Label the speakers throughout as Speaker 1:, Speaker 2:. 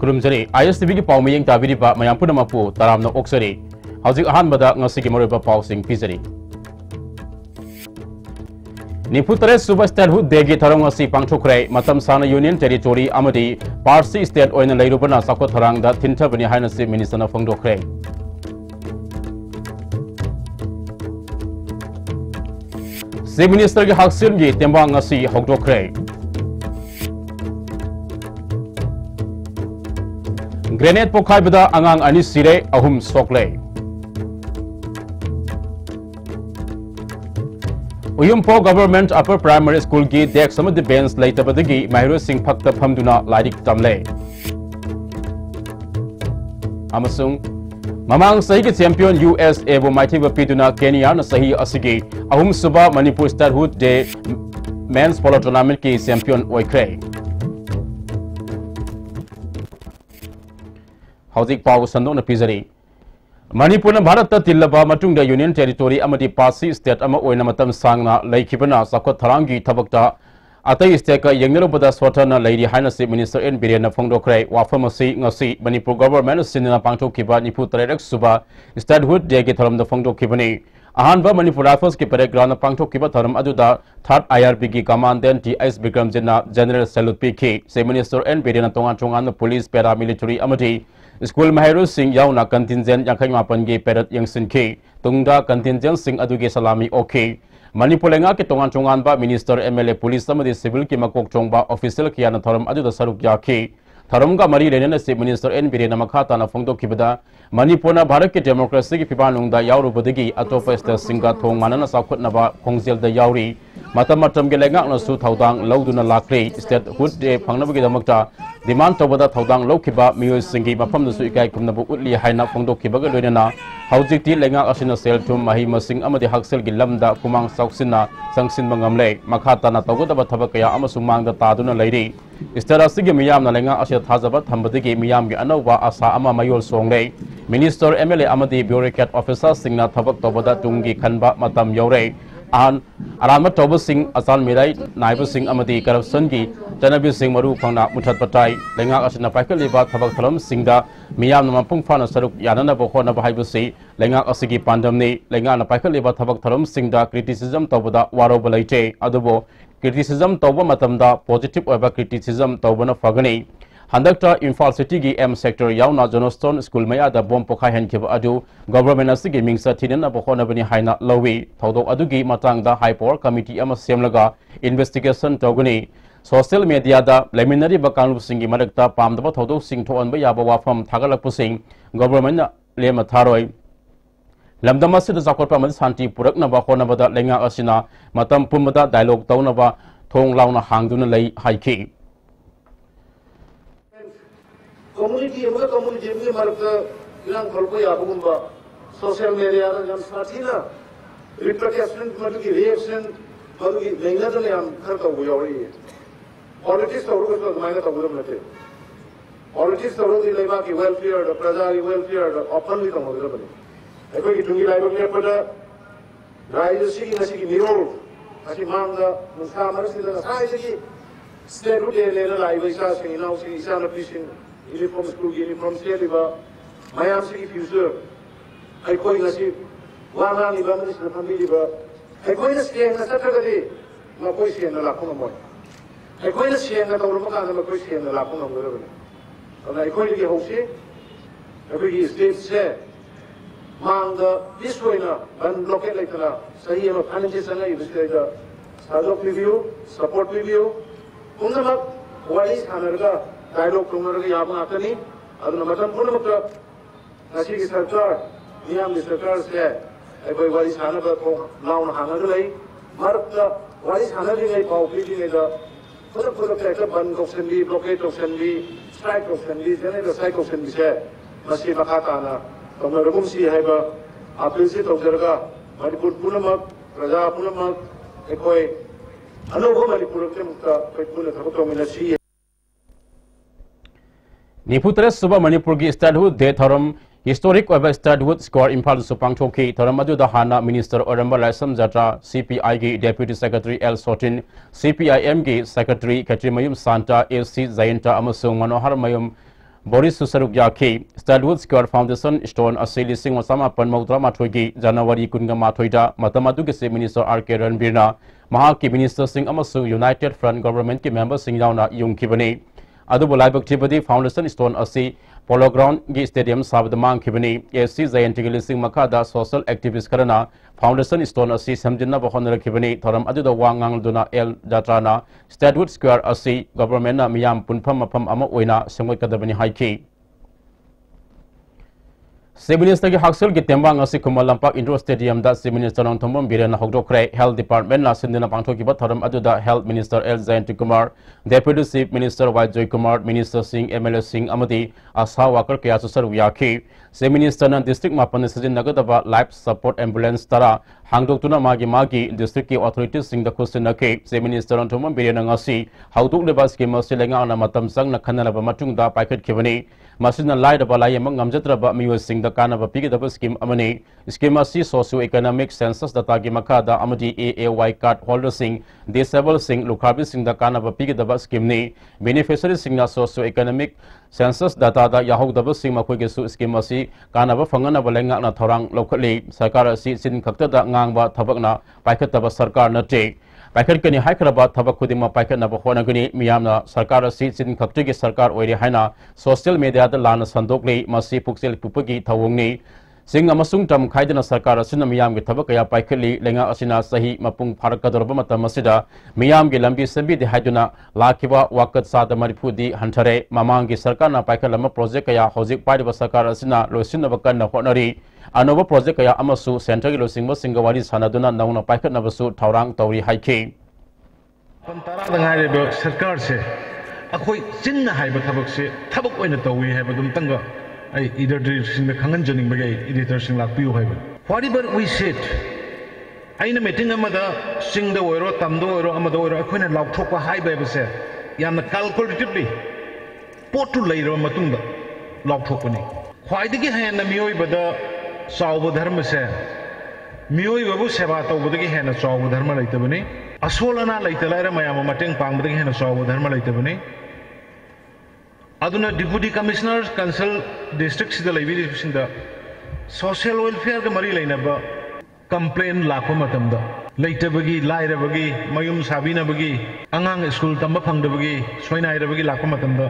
Speaker 1: खुरुमजरी ISTV की पाउमेयंग ताबिरिबा मयाम पुनमकु तरामना ओक्सरी हौजिक अहानबदा ngasi मरुबा पाउसिंग पिजरी निफुतरे सुबह statehood देगी थरंग ngasi पांगथोखरे मतम साना यूनियन टेरिटोरी अमदी पार्सी स्टेट ओइना लेरुबना साको थरांगदा थिनथबनि हाइनसि मिनिस्टरना फोंदोखरे चीफ मिनिस्टर की हकसिन की तेंबा ngasi हौदोखरे ग्रेनेड पोखाइबदा अंगांग अनि सिरे अहुम सोकले उयुमपो गवर्नमेंट अपर प्राइमरी स्कूल की डेस्क समद बेंच लेतबदगी माहिरो सिंह फक्त फमदुना लाइक तमले अमसुंग ममांग सही के चैंपियन USA बो माइथिब पिदुना केनिया न सही असिगी अहुम सुबा Manipur statehood day men's polo tournament की चैंपियन ओइख्रे हौजिक पाव संदोन पिजरी मणिपुर भारत तिल्लबा मतुंग यूनियन टेरिटोरी अमदी पासी स्टेट अमा ओइना मतम सांगना लेखिबना साको थरांगी थबकता अतई स्टेट का यंगनबदा स्वतन लेरी हाइनसि मिनिस्टर एन बिरेन फोंदोखरे वाफमसी ngasi मणिपुर गवर्नमेंट सिनना पांगथोखिबा निफु तरेरक सुबा स्टेटहुड डे के थरमदा फोंदोखिबनी अहानबा मणिपुर राइफल्स की परेड ग्राउंड पांगथोखिबा थरम अदुदा थर्ड IRB की कमांडेंट TS विक्रम जिन्ना जनरल सैल्यूट पीखी से मिनिस्टर एन बिरेन तोंगा तोंगा पुलिस पैरामिलिटरी अमदी स्कूल माहिरो सिंह याउना कंटिजेंट यांखै मापन की पेरत यंगसिनखी तुंगदा कंटिजेंट सिंह अदुगे सलामी ओखे मणिपुर लेंगा के तोंगान तोंगान बा मिनिस्टर MLA पुलिस समदि सिविल की मकोक चोंबा ऑफिशियल कियाना थरम अदुदा सरुक याखी थरम का मरी लेने से मिनिस्टर एन बिरेन मखाता न फोंदोखिबदा मणिपुर भारत के डेमोक्रेसी की फिबानुंगदा याउरुबदगी अतोप स्टेट सिंगा थोंग मानना साखुतनबा खोंजेलदा याउरी मतम के लेंगाकनसु थौदांग लौदुना लाख्रे स्टेट हुड डे फंगनबगी दमकता डिमांड तौबदा थौदांग लौखिबा मियोय सिंगी मफमदसु इकाय खुमनबु उतली हाइना फोंदोखिबगा लोइनना हौजिकति लेंगाक असिना सेलथुम मही मसिंग अमदि हक्सेल की लमदा कुमांग सौक्सिना संगसिनबा ngamle मखाताना तौगदबा थबक कया अमसु मांगदा तादुना लेरी स्टेट असिगी मियामना लेंगा असिया थाजबा थंबदगी मियामगी अनौबा आशा अमा मयोल सोंगले minister MLA अमदि bureaucrat officer सिंगना थबक तौबदा Tungi खनबा मतम यौरे आन अराम तौब सिंह अचाल मिराई नायब सिंह अमदी करप्शन की चनबी सिंह मरु फंगना मुठत पटाई लेंगा असिना पाइकलिबा थबक थलम सिंगदा मियाम नमपुंग फाना सरुक यानना बखोना बहाइबसी लेंगा असिगी पांडमनी लेंगा न पाइकलिबा थबक थलम सिंगदा क्रिटिसिज्म तौबदा वारोब लैटे अदुबो क्रिटिसिज्म तौब मतमदा पॉजिटिव ओबा क्रिटिसिज्म तौबना फगनी हंदक्ता इम्फाल सिटी की M सेक्टर याउना जोनस्टोन स्कूल मयादा बॉम्ब पोखाय हेनखिब अदु गवर्नमेंट असिगी मिंगसा थिनना बखोनबनी हाइना लवी थौदोक अदुगी मतंगदा हाई पावर कमिटी अमा सेमलगा इन्वेस्टिगेशन तौगनी सोशल मीडिया दा लेमिनरी बकांगलु सिंगी मरकता पामदबा थौदोक सिंग थोअनबा याबा वाफम थागलकपुसिंग गवर्नमेंट लेम थारोय लमदम असिदा जाकोटपा मन शांति पुरकनबा होनबदा लेंगा असिना मतम पुमदा डायलॉग तौनबा थोंग लाउना हांगदुना लई हाइखी
Speaker 2: community के मरकता इलांग खलको याबुगुंबा सोशल मीडिया दा जन साथीना रिप्लिकेशन मतलब की रिएक्शन बदुगी लेंगा तो याम खर तौ यावरी पॉलिटिक्स तौरु को मायने तौरु नते पॉलिटिक्स तौरु की लेबा की वेलफेयर द प्रजा की वेलफेयर द ओपनली तौरु बने अखोई की तुंगी लाइव के पदा राइजसी की नसी की मिरोल असी मांगा मुसा मरसिदा साइसी की स्टेट रूट ले लाइव इसा से नाउ से इसा न पिसिन यूनिफॉर्म स्कूल यूनिफॉर्म से लिबा मयाम से की फ्यूचर अखोई नसी वाना लिबा न से फैमिली लिबा अखोई न से न सतगदि म कोई से न लाखो न मोय अखोई न से न तौरु मका न कोई से न लाखो न गरबने अब अखोई की होसे अखोई की स्टेट से मांग दिसोइना बन ब्लॉकेट लेतना सही है फाइनेंशियल संग इबसेदा साजोक रिव्यू सपोर्ट रिव्यू पुनमक वाली सानरगा डायलॉग तुंगरगा याबा आतनी अदुन मतम पुनमक नसी की सरकार नियम की सरकार से अबे वाली सानबा को लाउन हानग लई मरक वाली सानरी गई पाउपली नेदा पुनपुन के बन ऑप्शन भी ब्लॉकेट ऑप्शन भी स्ट्राइक ऑप्शन भी जने स्ट्राइक ऑप्शन भी से मसी मखाताना तमरगुम सी हैबा अपील से तौजरगा मणिपुर पुनमक प्रजा पुनमक एकोय अनुभव मणिपुर के मुक्ता पेपुन थबतो मिनसी
Speaker 1: निफुतरे सुबह मणिपुर की स्टेटहुड डे थरम हिस्टोरिक ओबा स्टेटहुड स्क्वायर इम्फाल सुपांगथोखी थरम अदुदा हाना मिनिस्टर ओरंबा लाइसम जात्रा CPI की deputy secretary L Sotin CPIM की सेक्रेटरी खत्रीमयुम सांता AC जयंता अमसुंग मनोहर मयुम Boris Susaruk Yaki, Stadwood Square Foundation Stone Asi Lising Osama Panmautra Mathoigi, January Kunga Mathoida, Matamadu Minister R.K. Ranbirna, Mahaki Minister Singh Amasu United Front Government member Singh Yauna Yung Kibani. Adubu Laibak Tibadi Foundation Stone Asi, Polo Ground Gi Stadium Sabdamang Kibani, AC Zayanti Lising Makada Social Activist Karana, Foundation Stone Asi Samjina Bahonra Kibani, Thoram Aduda Wangang Duna El Datrana, Stadwood Square Asi, Government Miam Punpam Apam Ama Oina, Samwakadabani Haiki. Minister ki Haksel ki tembang asi Kumalampak Indoor Stadium da Minister ng Tombong Birena Hogdokre Health Department na sindina pangthoki ba tharam aduda Health Minister L. Zayanti Kumar, Deputy Chief Minister Y. Joy Kumar, Minister Singh MLA Singh amadi asa worker kaya susar yaki. Minister ng District Mapan sajin nagadaba Life Support Ambulance tara hangdok tuna magi district ki authorities sing da question nake Minister ng Tombong Birena ngasi hawdok leba scheme silenga na matamsang na kanala ba matung da packet kibani Masina lai da balai amang ngamjatra ba miyo sing da kana ba pigi da scheme amani scheme asi socio-economic census data gi makada amadi AAY card holder sing disabled sing lukabi sing da kana ba pigi da scheme ni beneficiary sing na socio-economic census data da yahog da sing makoi ge su scheme asi kana ba fangana ba lenga na thorang lokhatli sarkar asi sin khakta da ngang ba thabak na paikhat da ba sarkar na te Paikhat kani haikraba thabak khudima paikhat na bahona gani miyamna sarkar asi sin khakti gi sarkar oiri haina social media da lana sandokli masi puksel pupagi thawungni sing amasung tam khaidana sarkar asina miyam gi thabak kaya paikhatli lenga asina sahi mapung pharakadorba matam masida miyam gi lambi sabi de haiduna lakiba wakat sada marifudi hanthare mamang gi sarkar na paikhat lama project kaya hojik paiba sarkar asina losin bakan na honari Anova project kaya amasu center ki losing mo singawari sanaduna nauna paikhat na basu thaurang tauri haiki
Speaker 3: Pantara dangai be sarkar se akhoi chinna haiba thabak se thabak oina tawi haiba dum tanga ai editor sing me khangan janing bagai editor sing lakpiu haiba whatever we said aina meeting amada sing da oiro tam da oiro amada oiro akhoina laukthokpa haiba be se yamna calculatively potu leiro matungda laukthokpani khwaidagi haina miyoi bada Sawa dharma se miyoi babu seva tawbadagi hena sawa dharma laitabani asolana laitalaira mayama mateng pangbadagi hena sawa dharma laitabani aduna deputy commissioner council district sida laibi sinda social welfare ga mari lainaba complaint lakwa matamda laitabagi lairabagi mayum sabina bagi angang school tamba phangdabagi soinairabagi lakwa matamda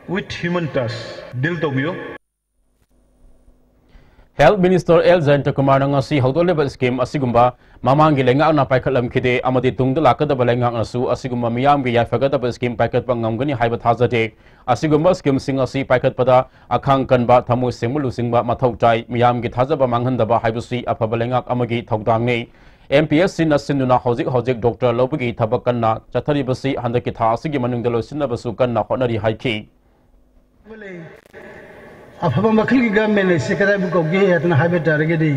Speaker 3: with human touch dil tawbiyo
Speaker 1: Health Minister L. Zayanti Kumar ngasi hawdoleba scheme asigumba mamangi lenga na paikhalam khide amadi tungda lakada balenga asu asigumba miyam gi yafagada ba scheme paikhat pangamgani haiba thajade asigumba scheme sing asi paikhat pada akhang kanba thamu sengmulu singba mathau tai miyam gi thajaba manghandaba haibusi afabalenga amagi thawdangnei MPSC na sinduna hojik Dr. Lobagi thabakanna chathari basi handaki tha asigi manungda losinna basu kanna honari haiki
Speaker 4: afaba makhil ki government se kada bu ko ge atna habe targe di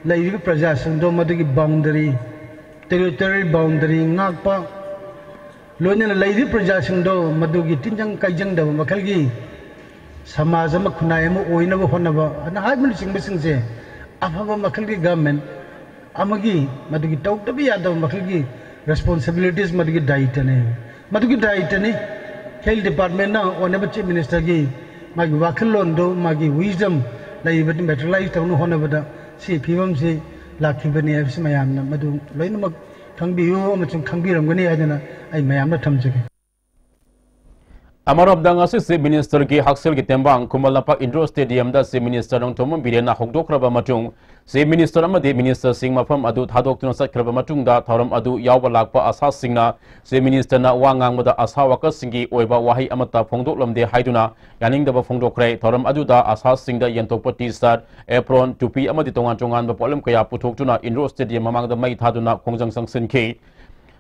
Speaker 4: lai ri praja sando madu ki boundary territory boundary ngakpa lonya lai ri praja sando madu ki tinjang kaijang da makhil ki samaj ma khunai ma oina ba honna ba ana habe sing sing se afaba makhil ki government amagi madu ki tok tabi yada makhil ki responsibilities madu ki diet ne health department na honorable chief minister ki magi wakillondo magi wisdom lai but materialize tawnu hona bada si phibam si lakhibani absi mayamna madu loinamak khangbiyu amachung khangbiramgani adana ai mayamna thamjage
Speaker 1: Amar Abdang Assistant Minister ki Haksel ki tembang Kumalapa Indoor Stadium da si Minister ng Tomong Birena hogdokraba matung si Minister amadi Minister Singh mafam adu thadok tuna sakraba matung da tharam adu yawba lakpa asa singna si Minister na wangang mada asa waka singi oiba wahi amata phongdok lamde haiduna yaning da ba phongdokre tharam adu da asa singda yentokpa t-shirt apron tupi amadi tongan ba problem kaya puthok tuna Indoor Stadium mamang da mai thaduna khongjang sangsin ki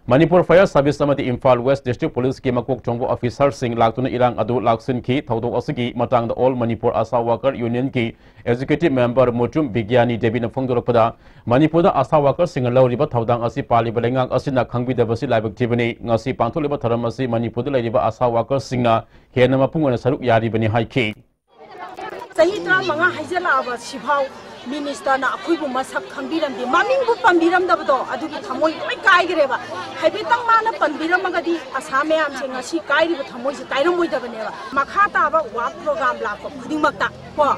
Speaker 1: Manipur Fire Service amadi Imphal West District Police ki makok chongbo officer sing laktuna ilang adu laksin ki thodok asigi matang da All Manipur Asa Worker Union ki executive member Mutum Bigyani Devi na phongdorpada Manipur da Asa Worker sing lawriba thodang asi pali balengang asina khangbi da basi laibak tibani ngasi pangtholiba tharam asi Manipur da laiba Asa Worker singna hena mapungona saruk yari bani haiki
Speaker 5: Sahi tra manga haijala aba sibau minister ना अखुइबु मसक खंबिरमदि ममिंगबु पंबिरमदबदो अदुगी थमोय लोय कायग्रेबा हाइबेतंग माना पंबिरमगदि आसाम मयाम से ngasi कायरिबु थमोय से कायरमोयदबनेबा मखा ताबा वा programme लाको खुदिमक्ता को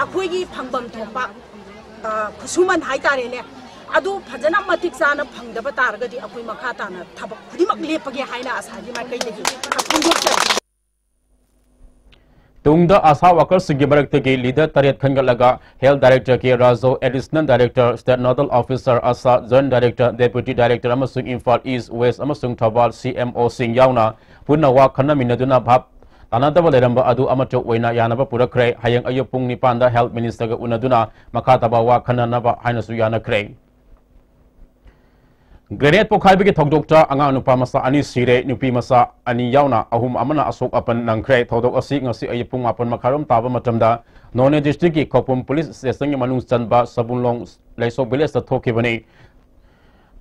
Speaker 5: अखुइगी फंगबम थोपा खुसुमन हाइतारेने अदु फजना मतिक चाना फंगदबा तारगदि अखुइ मखा ताना थबक खुदिमक लेपगे हाइना आसाजी माइकैदगी फंगदोक्चर
Speaker 1: तुंगदा आशा वर्कर्स की मरक्त की लीडर तरेत खंगलगा हेल्थ डायरेक्टर के राजो additional director state nodal officer ASHA joint director deputy director अमसुंग इम्फाल ईस्ट वेस्ट अमसुंग थौबाल CMO सिंह यावना पुन्ना वा खन्नमिनदुना भाप तानादबा लेरंबा अदु अमचो ओइना यानबा पुरखरे हयंग अयो पुंग निपानदा हेल्थ मिनिस्टर गा उनदुना मखाताबा वा खन्ननबा हाइनसु यानखरे ग्रेनेड पोखाइबगे थौदोक्ता अंगा नुपा मसा अनि सिरे नुपी मसा अनि यावना अहुम अमना अशोक अपन नंखरे थौदोक असि ngasi अयपुंग मापन मखारम ताबा मतमदा नोने डिस्ट्रिक्ट की खोपुम पुलिस स्टेशन के मनुंग चनबा सबुनलोंग लेसो विलेज ता थोखिबनी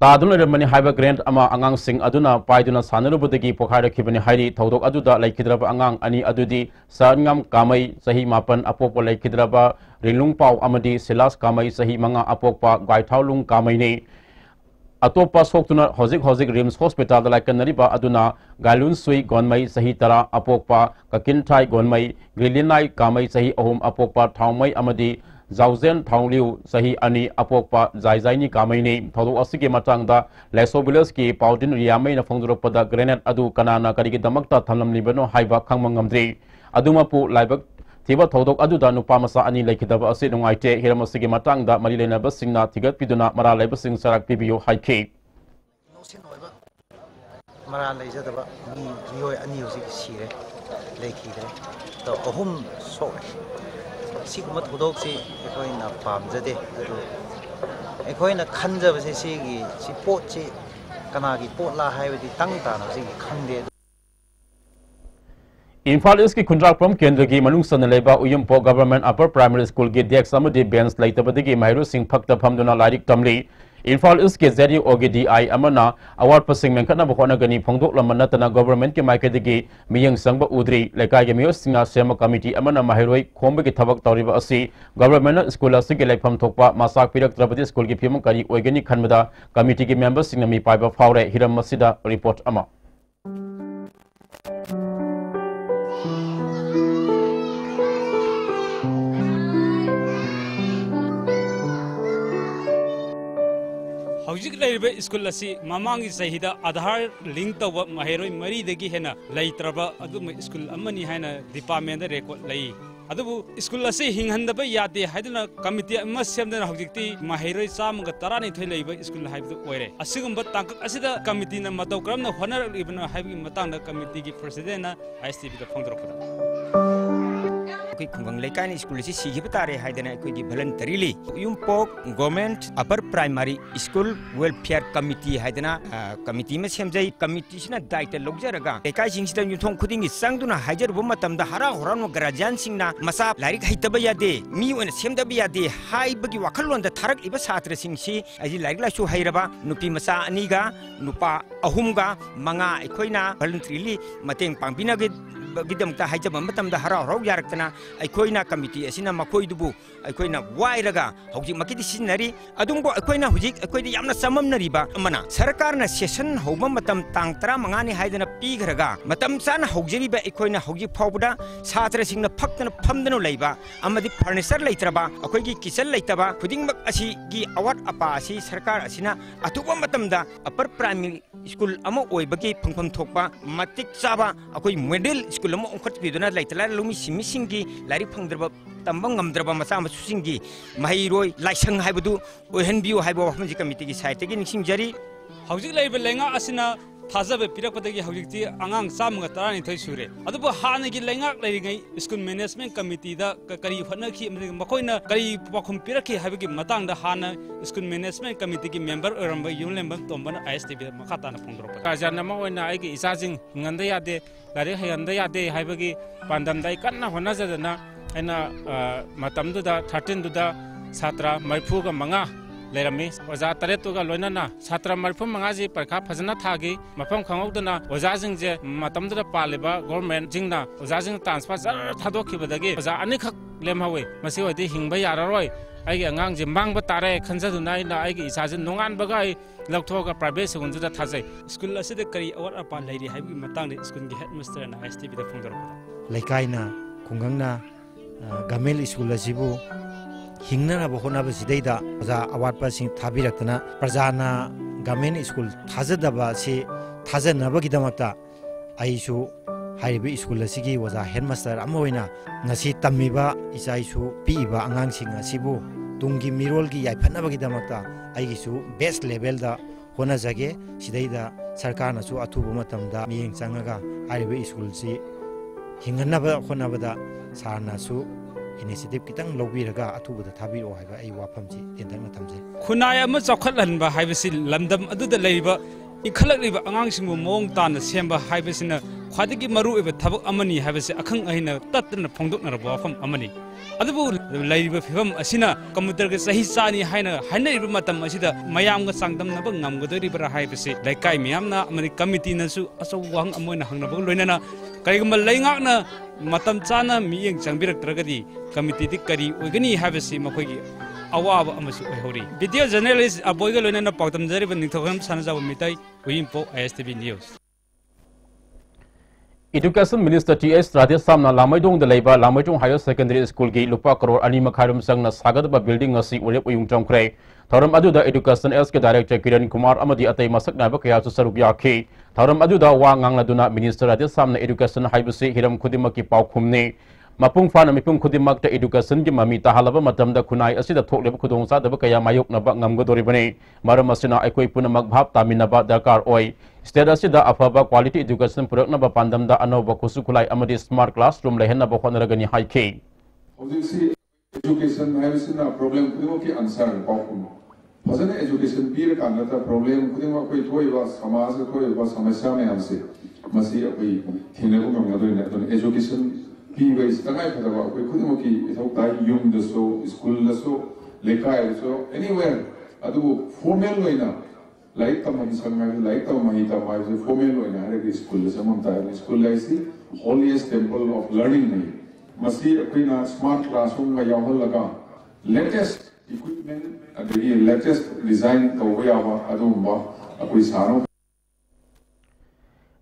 Speaker 1: तादुन लेरमनि हाइबा ग्रेनेड अमा अंगांग सिंग अदुना पाइदुना सानरुबदगी पोखारखिबनि हाइरि थौदोक अदुदा लैखिद्रबा अंगांग अनि अदुदी सारंगम कामई सही मापन अपोप लैखिद्रबा रिलुंग पाव अमदी सिलास कामई सही मंगा अपोपा गाइथाउलुंग कामईने अतोपा सोक्तुना होजिक रिम्स हॉस्पिटल लाइकनरिबा अदुना गालुन सुई गोनमई सही तरा अपोकपा ककिनथाई गोनमई ग्रिलिनाई कामई सही अहुम अपोकपा थाउमई अमदी जाउजेन थाउलिउ सही अनि अपोकपा जायजाइनी कामईनी थौदो असिगे मतंगदा लेसो विलेज की पाउदिन रियामई न फोंगदुरपदा ग्रेनेड अदु कनाना करिगे दमकता थमलमनिबनो हाइबा खांगमंगमद्री अदुमपु लाइबक थिबा थौदोक अदुदा नुपा मसा अनि लैखिदबा असि नुंगाइते हिरम असिगे मतंगदा मरि लेनबा सिंगना थिगत पिदुना मरा लेबा सिंग सराक पिबियो हाइखे
Speaker 6: मरा लेजदबा मियोय अनि होजि सिरे लेखिदरे तो अहुम सोरे सिगम थौदोक सि एकोइना पामजदे अदु एकोइना खनजबसे सिगी सि पोट सि कनागी पोटला हाइबदि तंग ताना सि खंगदे
Speaker 1: इम्फाल ईस्ट की खुंद्राकप्रम केंद्र की मनुंग सनलेबा उयमपो गवर्नमेंट अपर प्राइमरी स्कूल की डेस्क अमदी बेंच लैतबदगी महिरो सिंह फक्त फमदुना लारिक तमली इम्फाल ईस्ट के जेडी OGDI अमना अवार्ड पसिंग मेंखना बखोनगनी फोंदोकलम नतना गवर्नमेंट के माइकेदगी मियंग संग उद्री लेकाय के मियो सिंगा सेम कमिटी अमना महिरोई खोंबगी थबक तौरिबा असि गवर्नमेंट स्कूल असि के लेफम थोकपा मासाक पिरक्त्रबदि स्कूल की फिमम करी ओइगनी खनबदा कमिटी की मेंबर्स सिंग मी पाइबा फावरे हिरम मसिदा रिपोर्ट अमा
Speaker 7: हौजिक लैरबे स्कूल असी ममांगी सहिदा आधार लिंक तव महिरोई मरीदगी हेना लैत्रबा अदुम स्कूल अमनी हैना डिपार्टमेंट रेकॉर्ड लई अदुबु स्कूल असी हिंगहंदबा यादे हाइदना कमिटी अमा सेमदना हौजिकती महिरोई चामगा 12 लैबा स्कूल हाइबदु ओइरे असिगुंबा तांक असिदा कमिटी न मतौ करमना होनरलिबना हाइबगी मतंगदा कमिटी की प्रेसिडेंट ISTB दा फोंदरपदा कोई खुंगंग लेकाइन स्कूल से सीखिब तारे हाइदना कोई वॉलंटरीली युमपोक government upper primary school welfare committee हाइदना कमिटी में सेमजै कमिटी सिना दायित्व लौजरगा लेकाइ सिंगसिदा युथोंग खुदिंगी सांगदुना हाइजरबो मतमदा हरा होरानो ग्राजुएशन सिंगना मसा लाइरिक हाइतबा यादे मी ओइना सेमदबा यादे हाइबगी वाखललोंदा थारकलिबा छात्र सिंगसी अजि लाइरिक लासु हाइरबा नुपी मसा अनिगा नुपा अहुमगा मंगा अखोइना वॉलंटरीली मतेंग पांबिनागे गिदमता हाइजब मतमदा हरा हराव यारक्तना अखोइना कमिटी असिना मखोइदुबु अखोइना वाइरगा हौजिक मकिदि सिनरी अदुंबो अखोइना हुजिक अखोइदि यामना सममनरिबा अमना सरकारना सेशन हौबा मतम तांग 15 नि हाइदना पीगरगा मतम चाना हौजरिबा अखोइना हौजिक फावबदा छात्र सिंगना फक्तना फमदनो लैबा अमदि फर्निचर लैत्रबा अखोइगी किचन लैतबा खुदिंगमक असि गी अवार्ड अपा असि सरकार असिना अतुबा मतमदा अपर प्राइमरी स्कूल अमा ओइबगी फंगफम थोकपा मतिक चाबा अखोइ मिडिल स्कूल अमा ओंखत पिदुना लैतला लुमी सिमिसिंगी लारि फंगद्रबा तंबंग ngमद्रबा मसा मसुसिंगी महिरोय लाइसंग हाइबदु ओहनबियो हाइबो वफमजि कमिटी की साइट की निसिंगजरी हौजिक लैबे लेंगा असिना थाजबे पिरकपदगी हौजिकती अंगांग चामगा 12 सुरे अदुबो हानगी लेंगाक लैरिङै स्कूल मैनेजमेंट कमिटी दा करी फनखि मखोइना करी पखुम पिरखि हाइबगी मतंगदा हाना स्कूल मैनेजमेंट कमिटी की मेंबर ओरंबा युमलेंबम तोंबना ISTB मखाताना फोंद्रोप
Speaker 8: काजानमा ओइना आइगी इसाजिंग nganda yade gari hayanda yade haibagi pandamdai kanna honajadana aina matamduda 13 duda satra marfuga manga lerami oja taretuga loinana satra marfu manga ji parkha phajana thagi mafam khangokdana oja jingje matamduda paliba government jingna oja jing transfer jar thadokibadagi oja ani khak lemhawe masi odi hingba yararoi ai angang je mangba tare khanjaduna ina ai gi isa je nongan baga ai lakthoga private school juda thajai
Speaker 7: school asida kari awar apa lairi haibi matang de school gi headmaster na STB da phongdor
Speaker 9: laikaina khungangna gamel school asibu hingna ba hona ba sidaida aja awat pa sing thabirakna prajana gamen school thajadaba si thajana ba gidamakta aisu haibi school asigi waja headmaster amoina ngasi tamiba isaisu piba angang sing asibu tungi mirol gi yaifana ba gidamakta aigisu best level da hona jage sidaida sarkar na su athuba matamda miyeng changaga haibi school si hingna ba hona ba da sarna su initiative kitang lobiraga athuba thabiro haiba ai wafamji tendang thamje
Speaker 7: khunai ama chokhatlan ba haibasi lamdam aduda leiba ikhalakliba angangsingbu mong tan semba haibasina khwadigi maru eba thabak amani haibasi akhang aina tatna phongdokna wafam amani adubu leiba phibam asina computer ge sahi chani haina hainaiba matam asida mayam ga sangdam na ba ngamgadori bara haibasi laikai miyamna amani committee na su aso wang amoina hangna ba loinana kaigma leingakna matam chana miyeng changbirak tragadi committee di kari ogani haibasi makogi awab amasu ohori video journalist aboiga loinana pautam jari ban nithogam sanajaba mitai uimpo ISTV news
Speaker 1: Education Minister T.S. Radhe Samna Lamaidong the Laiba Lamaidong Higher Secondary School gi lupa crore ani makharum sangna sagadaba building asi urep uyung chongkre thoram aduda Education SK Director Kiran Kumar amadi atai masakna ba kaya su saruk yakhi thoram aduda wa ngangla duna Minister Radhe Samna Education haibasi hiram khudimaki paukhumni mapung fana mipung khudimak ta education gi mami tahalaba matamda khunai asida thokleba khudong sa daba kaya mayok na ba ngamgadori bane maram asina aikoi punamak bhab taminaba darkar oi state asida afaba quality education purakna ba pandamda anoba kusukulai amadi smart classroom lehenna ba khonaragani haike
Speaker 10: obviously education haisina problem khudimo ki answer paukum phajana education bir kanna ta problem khudimo koi thoiba samaj thoiba samasya me amse masi akoi thinabu ngamgadoi na don education P-ways, tangai phadawa koi khudimoki ithautai yum daso school daso lekai daso anywhere adu formal loina like tamagi sangai like tamagi tamai formal loina hare school samam ta school laisi holiest temple of learning nei masi apina smart classroom ga yahol laga latest equipment adi latest design tawaya adu ba akoi saro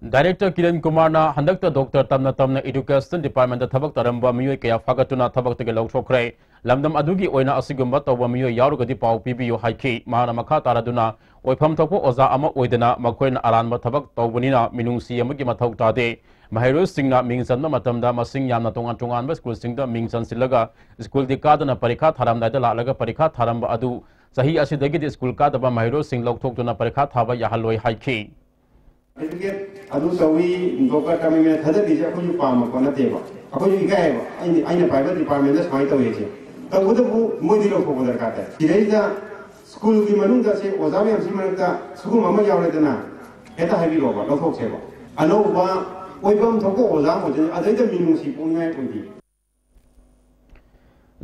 Speaker 1: Director Kiran Kumar na handakta Dr. Tamna Education Department da thabak taramba miyoi kaya fagatuna thabak tege lawthokre lamdam adugi oina asigumba tawba miyoi yarugadi pau pibiyo haiki mahana makha taraduna oifam thokpo oza ama oidana makhoina aranba thabak tawbanina minungsi amagi mathau tade mahairo singna mingsanba matamda masing yamna tongan tongan ba school singda mingsan silaga school di kadana parikha tharamda da lalaga parikha tharamba adu sahi asidagi school kadaba mahairo sing lawthoktuna parikha thaba yahaloi haiki
Speaker 11: adu sawi doka kami me thada dija ko yu pam ko na deba ko yu ga aina private department da sai to yeche ta udu mo dilo ko dar ka ta direida school gi manung da se oza me amsi manung ta school mama yawle dana eta habi ro ba lo thok che ba ano ba oi bam thoko oza mo je adai da minung si pung ngai udi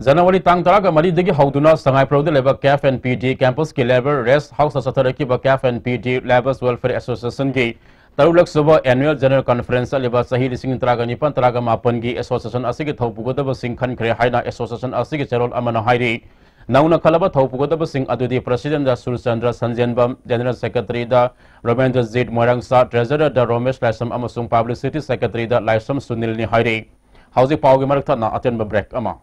Speaker 1: January tang taraga mari degi hauduna sangai prode leba CAF and PD campus ki level rest house asatharaki ba CAF and PD Labours Welfare Association ki tarulak suba annual general conference leba sahi lising taraga nipan taraga mapan gi association asigi thaupugoda ba singkhan khre haina association asigi cherol amana hairi nauna khalaba thaupugoda ba sing adudi president da Surchandra Sanjenbam general secretary da Ravindra Zid Moirangsa treasurer da Romesh Laisam amasung publicity secretary da Laisam Sunil ni hairi hausi paugi marakta na aten ba break ama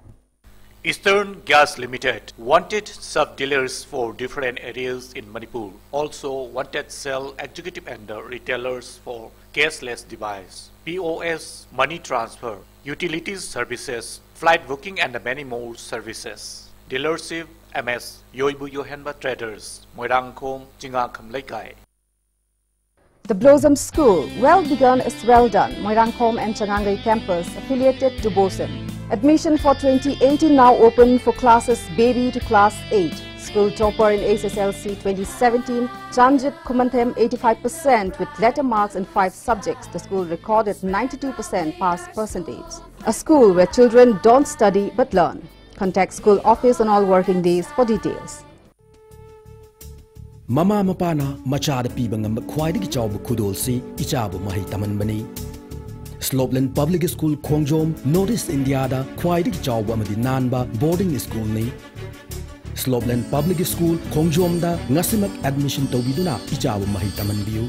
Speaker 12: Eastern Gas Limited wanted sub-dealers for different areas in Manipur. Also wanted sell executive and retailers for cashless device, POS, money transfer, utilities services, flight booking and many more services. Dealership MS Yoibu Yohanba Traders, Moirangkhom, Jingakham Laikai.
Speaker 13: The Blossom School, well begun is well done. Moirangkhom and Changangai campus affiliated to BOSM. Admission for 2018 now open for classes baby to class 8. School topper in SSLC 2017, Chanjit Kumanthem 85% with letter marks in 5 subjects. The school recorded 92% pass percentage. A school where children don't study but learn. Contact school office on all working days for details.
Speaker 14: Mama mapana machada piba ngamba khwaidagi chawba khudolsi ichabu mahi tamanbani. Slopeland Public School Khongjom Northeast India da khwaidagi chawba amadi nanba boarding school ni Slopeland Public School Khongjomda ngasimak admission tawbiduna ichabu mahi tamanbiu.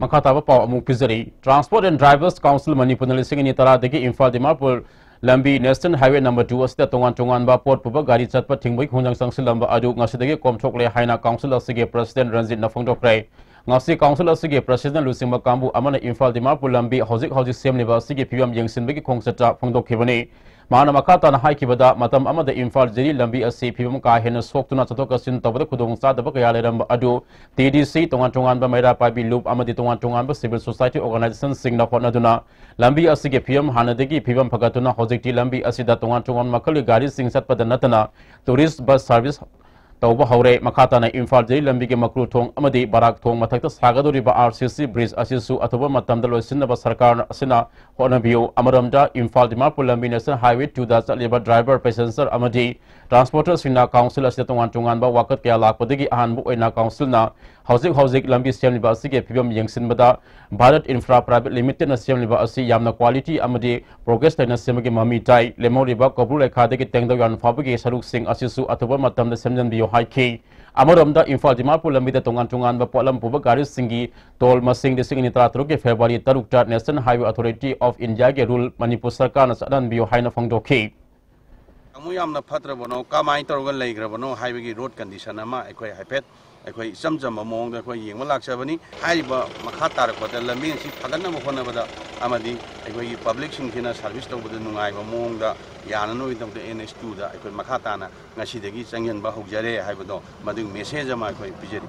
Speaker 1: Makataba Pau Amuk Pizari, Transport and Drivers Council Manipur Lising in Itara Degi Infal Dimapur, Lambi National Highway number 2 was the Tongan Ba Port Puba Gari Chatpa Tingwik Hunang Sangsilamba Adu Nasidegi Komchokle Haina Council of Sige President Ranjit Nafongdokre, Nasi Council of Sige President Lusimba Kambu Amana Infal Dimapur Lambi Housing Same Liver Sige Piam Yangsin Bigi Kongsata Fongdokivani. Mana Makata na Haikibada, Matam Amada Infal Jiri Lambi Asi Pivum Kahin Soktuna Tokasin Tabaka Kudong Sada Bakayalam Adu, TDC, Tongan Bamera Pabi Loop Amadi Tongan Civil Society Organization Singna Ponaduna, Lambi Asige Pium Hanadegi Pivam Pagatuna Hosiki Lambi Asida Tongan Makali Gari Sing Sat Padanatana, Tourist Bus Service Tauba Haure Makata na Infal Jiri Lambi Makru Tong Amadi Barak Tong Matak Sagaduriba RCC Bridge Asisu Atoba Matandalo Sinaba Sarkar Sina Honabio Amaramda Infal Dimapur Lambi National Highway 2 das Liba Driver Passenger Amadi Transporter Sina Council Asitongan Ba Wakat Kaya Lakpadegi Ahanbu Oina Council na Housing Lambi Siam Liba Asige Pibam Yangsin Bada Bharat Infra Private Limited na Siam Liba Asi Yamna Quality Amadi Progress na Simagi Mami Tai Lemo Liba Kabul Ekadegi Tengdo Yan Fabigi Saruk Singh Asisu Atoba Matam na Semjan Bio Haiki Amaramda Infal Dimapur Lambi da Tongan Ba Polam Puba Gari Singi Tol Masing de Singh Nitratro ke February Tarukta National Highway Authority of India ke rule Manipur Sarkar na Sadan Bio Haina Fongdoki
Speaker 15: Amuyamna Patra Bono, Kamai Torgan Lagrabano, Highway Road Condition, Ama, Equa Hipet, Equa Samjam among the Yingwalak Savani, Haiba, Makata, but the Lamin, Pagana Honavada, Amadi, Equa Public Shinkina Service over the Nungai among the Yanano of the NS2, the Equa Makatana, Nashidegi, Sangan Bahujare, Hibado, Madu Message, my Pijeri.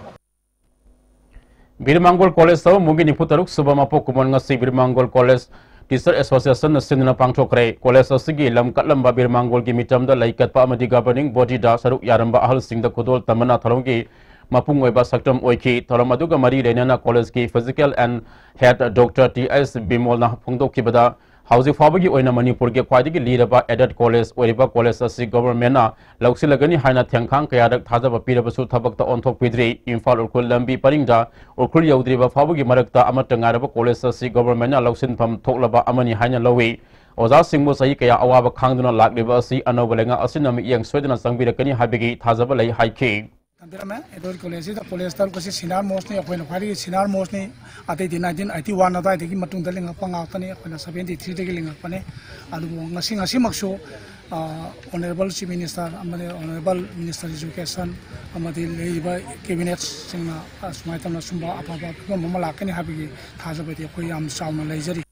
Speaker 1: Birmangol College, so Mugini Putaruk, Subamapo Kumangasi, Birmangol College. Teacher Association Sinna Pangchokre, College Sigi, Lam Katlamba Birmangol Gimitam, the Laikat Pamadi governing body da Saruk Yaramba Ahal Singh the Kudol Tamana Tarongi, Mapung Weba Saktam Oiki, Toramaduga Mari Renana College Ki, Physical and Head Dr. T.S. Bimolna Pungdo Kibada, Housing Fabagi Oina Manipur Ge Quadi leader ba Added College, Oriba College Sigi Government, Lauxilagani Haina Tiangkang Kayadak Tazaba Pirabasu Tabakta on Tok Pidri, Infal Urkul Lambi Paringa, Urkul Yaudriba Fabagi Marakta Amatangaraba College Sigi Government, Lauxin Pam Toklaba Amani Haina Lowi, Oza Singmo Saikaya Awaba Kangduna Lak River Si, Anovalenga Asinami Yang Sweden Sangbirakani Habigi Tazaba Lay Haiki.
Speaker 16: Edor College the polyester kasi sinar mostly appoint kwari sinar mostly ate di 1981 na dai matung daling pangakta ni apna 73 degi linga pane adu ngasi makso honorable chief minister amane honorable minister education amadi leiba cabinet singna asmaitam na sumba apaba mamalakani habigi thajabati koi am sauna leijari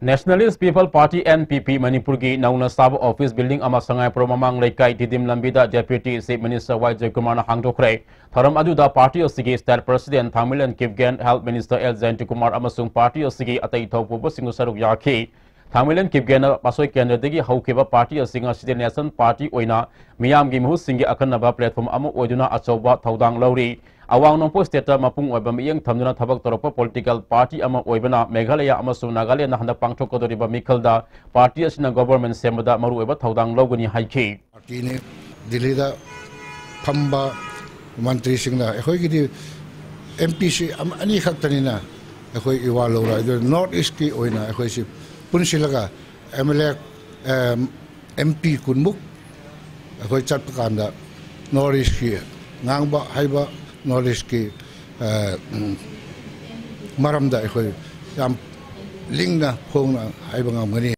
Speaker 1: Nationalist People Party NPP Manipur ki Nauna Sab Office Building Amasangai Promamang Laikai Didim Lambida Deputy Chief Minister Y. Jayakumar Hangdokre Tharam Aduda Party of Sigi State President Thamilan Kipgen Health Minister L. Jayantikumar Amasung Party of Sigi Atai Thopuba Singusaruk Yaki Thamilan Kipgen Pasoi Kendra Degi Haukeba Party of Singa City Nation Party Oina Miyam Gimu Singi Akanaba Platform Amu Oiduna Achoba Thaudang Lauri Awang Nompo State Mapung Webam Yang Tamduna Tabak Toropa Political Party Ama Oibana Meghalaya Amasu Nagalia Nahanda Pangcho Kodoriba Mikalda Party Asina Government Semada Maru Eba Thaudang Logani Haiki
Speaker 17: Party ne Dilida Pamba Mantri Singna Hoigi MPC Ani Hatanina Hoi Iwalora the North East Ki Oina Hoisi Punsilaga MLA MP Kunmuk Hoi Chatpakanda North East Ki Nangba Haiba Knowledge ki maramda khoi yam lingna phongna haibanga mani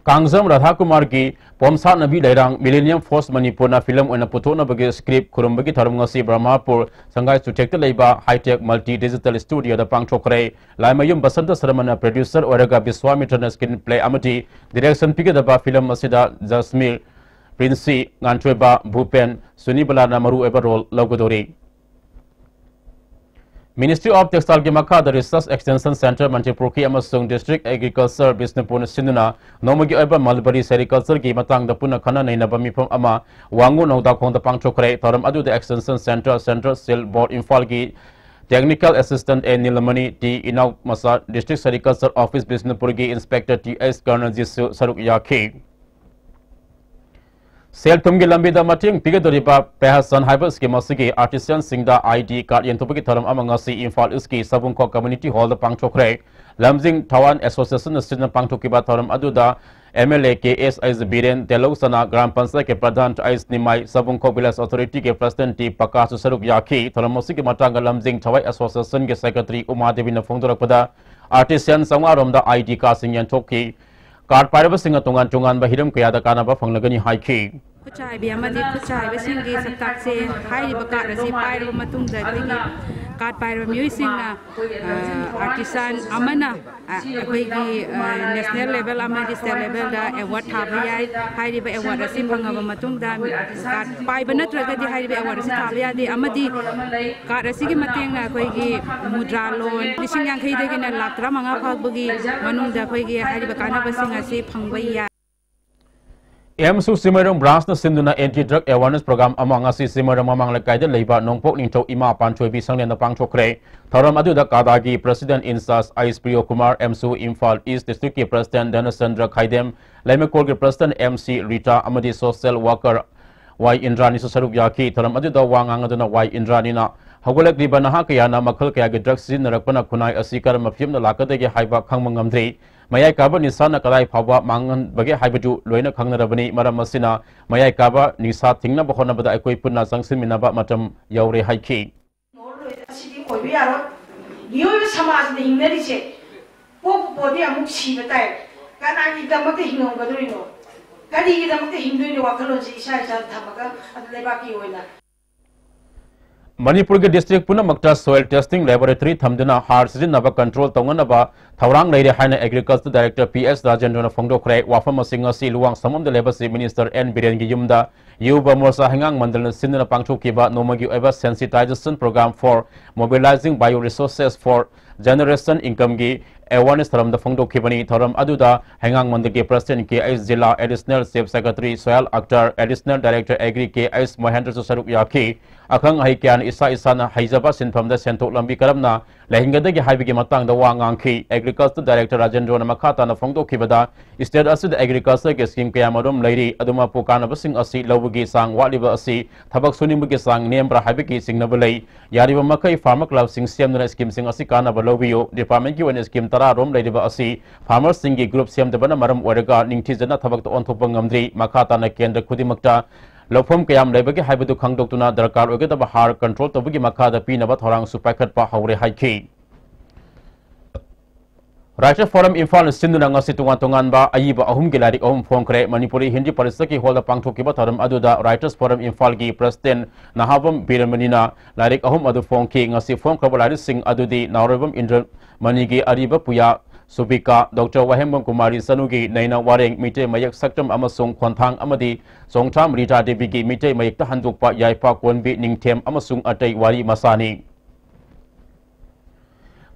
Speaker 1: Kangzam Radha Kumar ki Pomsa Nabi Lairang Millennium Force Manipur na film oina putona bagi script kurumbagi tharumngasi Brahmapur Sangai Sutekta Leiba High Tech Multi Digital Studio da Pangchokre Laimayum Basanta Saramana producer Oraga Biswamitra na screenplay amati direction pigada film asida Jasmine Prince Ngantweba Bhupen Sunibala Namaru Eba role Logodori Ministry of Textile Gimaka the Research Extension Center Manipur ki amasung District Agriculture Bisnupur Sinduna Nomagi Eba Mulberry Sericulture ki matang da puna khana nei nabami pham ama wangu nauda khong da pangchokre thoram adu the Extension Center Central Cell Board Infal ki Technical Assistant A Nilamani T Inau Masa District Agriculture Office Bisnupurgi Inspector T.S. Karnaji Saruk Yaki Sel Tumgi Lambida Mating Pigadoriba Pehasan Hyper Scheme Artisan Singda ID card Yentopiki Taram Amangasi Infal Iski Sabunko Community Hall the Pangchokre Lamzing Tawan Association Student Pangtokiba Taram Aduda MLA KS Ais Biren Telosana Grand Pansa ke Pradhan Ais Nimai Sabunko Village Authority ke President T Pakasu Saruk Yaki Taramosi ke Matanga Lamzing Tawai Association ke Secretary Uma Devi na Fongdorakpada Artisan Sangarom da ID Casing Yantoki Card Pirate Singer Tungan Tungan Bahiram Kayada Kanaba Fonglagani Haiki
Speaker 18: Kuchai Biamadi Kuchai Singi Satakse High Bakarasi Pyro Matung Card Pyro Musing Artisan Amana National level Amadi state level award Tabia High Award Simbang of Matunda Card Pibanatra High Award Tabia the Amadi Card Sigi Mating Koigi Mudra loan Lishing Yankee in a Latramanga Pabugi Manunda Koigi High Bakana Basingasi Pangwaya
Speaker 1: MSU Simaram Branch na Sinduna Anti-Drug Awareness Program among us Simaram among Lakaida Leba Nongpok Ninto Ima Pancho Bisang and the Pangchokre, Taram Aduda Kadagi, President Insas Ais Priyo Kumar, MSU Imphal East District President Dhanasandra Khaidem, Lemekolgi President MC Rita Amadi Social Worker Y Indrani Saruk Yaki, Taram Aduda Wangangaduna Y Indranina, Hagulak Libanaha Kayana Makal Kaya Drugs in Rakana Kunai Asikar Mafim the Lakadegi Haiba Kangmangamdri. Mayai Kaba Nisana Kalai Pawa Mangan Bagi Haibaju, Loina Kangarabani, Maramasina, Mayai Kaba, Nisa Tingna Bahona Bada Equipuna Sanction Minaba Matam Yauri Haiki.
Speaker 19: You Samas the Inglerishe, Pope Body Amuchi the type, Kanaki Damaki Hino Gadurino, Kadi Damaki Hindu Wakaloji, Shai Tamaka, and Lebaki winner.
Speaker 1: Manipur District Puna Makta Soil Testing Laboratory Thamdana Hard Season Nava Control Tonganaba, Taurang Lady Hana Agriculture Director P.S. Rajendra Fongdo Kre, Wafama Singer Si Luang, some of the Labor Minister N. Birengi Yumda, Yuba Morsa Hangang Mandal Sinna Pangchu Kiba, Nomagi Ever Sensitization Program for Mobilizing Bioresources for Generation Income Gi, Awareness from the Fongdo Kibani, Thoram Aduda, Hangang Mandagi President K.S. Zilla, Additional Chief Secretary Soil Akhtar, Additional Director Agri K.S. Mohendra Saruk Yaki, Akang Haikian Isa Isana Haizaba Sin from the Central Lambi Karamna, Lahingada Haibigi Matang the Wanganki, Agriculture Director Rajendra Makata na Fongdo Kibada, Instead as the Agriculture Scheme Kayamadum Lady Aduma Pukana Basing Asi, Lawugi Sang, Waliba Asi, Tabak Sunimugi Sang, Nembra Habiki Sing Nabulay, Yariba Makai Farmer Club Sing Siam Scheme Sing Asikana Balovio, Department UN Scheme Tararom Lady Asi, Farmer Singi Group Siam the Banamaram Orega, Ningtizana Tabak on Topangamdri, Makata na Kenda Kudimakta. Lofum Kayam Lebaki Habidu Kangdokuna, Darkar Ogeta Bahar, Control Tobugi Makada Pinabat Horang Supakat Pahauri Haiki. Writer Forum Infal Sindunanga Situantonganba, Ayiba Ahum Gilari Om Fonkre, Manipuri Hindi Parisaki Holda Pangtokiba Taram Aduda, Writers Forum Infalgi, President Nahabam Biramanina, Larik Ahum Adu Fonki, Ngasi Fonkabalari Sing Adudi, Naurabam Indra Manigi Ariba Puya. Subika, Dr. Wahembam Kumari Sanugi, Naina Waring, Mite Mayak Saktam Amasung Kwantang Amadi, Songtam Rita Debigi, Mite Mayak Tahandukpa, Yaipa Kwanbi, Ningtem Amasung Atay Wari Masani.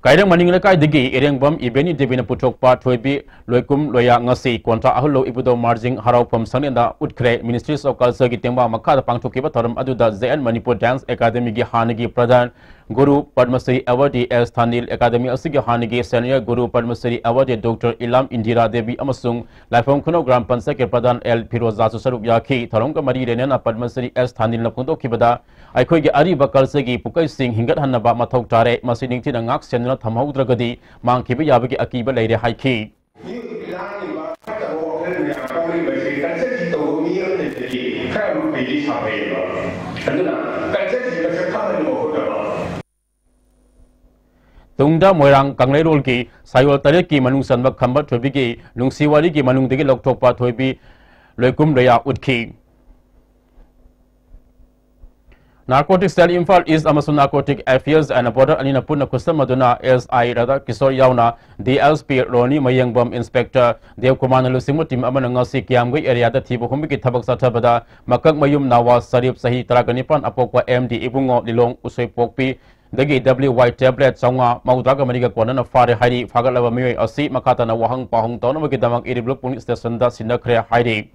Speaker 1: Kaidang Maninglakai Digi, Erengbam, Ibeni Devina Putokpa, Toibi, Loikum, Loya Ngasi, Kwanta Ahulo, Ibudo Marjing, Harau from Sanenda, Utkre, Ministries of Culture Gitemba, Makada Pangtokiba, Taram Aduda, ZN Manipur Dance Academy Hanagi Pradhan, Guru Padmasri Awadi S. Thanil Academy Asigi Hanigi Senior Guru Padmasri Awadi Dr. Ilam Indira Devi Amasung, Lifeon Kuno Gram Pansake Pradhan El Pirozasu Saruk Yaki, Taronga Mari Renana Padmasri S. Thanil Napundo Kibada, Aikogi Ari Bakal Segi Pukai Sing Hingat Hanaba Matok Tare, Masining Tinangak Senna Thamaudragadi, Mankibi Yabaki Akiba Lady Haiki. Tungda Moirang Kanglai ki Sayol Tareki Manung Sanbak Kambat Tobiki, Lungsiwali ki Manung Digi Loktopa Toibi, Loikum Reya Utki. Narcotic Cell Infal is Amazon Narcotic Affairs and a border Anina Puna Kusamaduna SI Rada Kisor Yauna, DLSP Roni Mayangbam Inspector, Dev Kumana Lusimutim Amanangasi Kiamgi area the Tibu Humiki Tabak Satabada, Makak Mayum Nawa Sarip Sahi Traganipan Apokwa MD Ibungo Dilong Usoi Pokpi. Dagi WY tablet Songa Maudaga Maniga Kwana Fare Heidi Fagalava Mui Asi Makata na Wahang Pahong Tonamaki Damang Iribluk Police Station da Sinakre Heidi.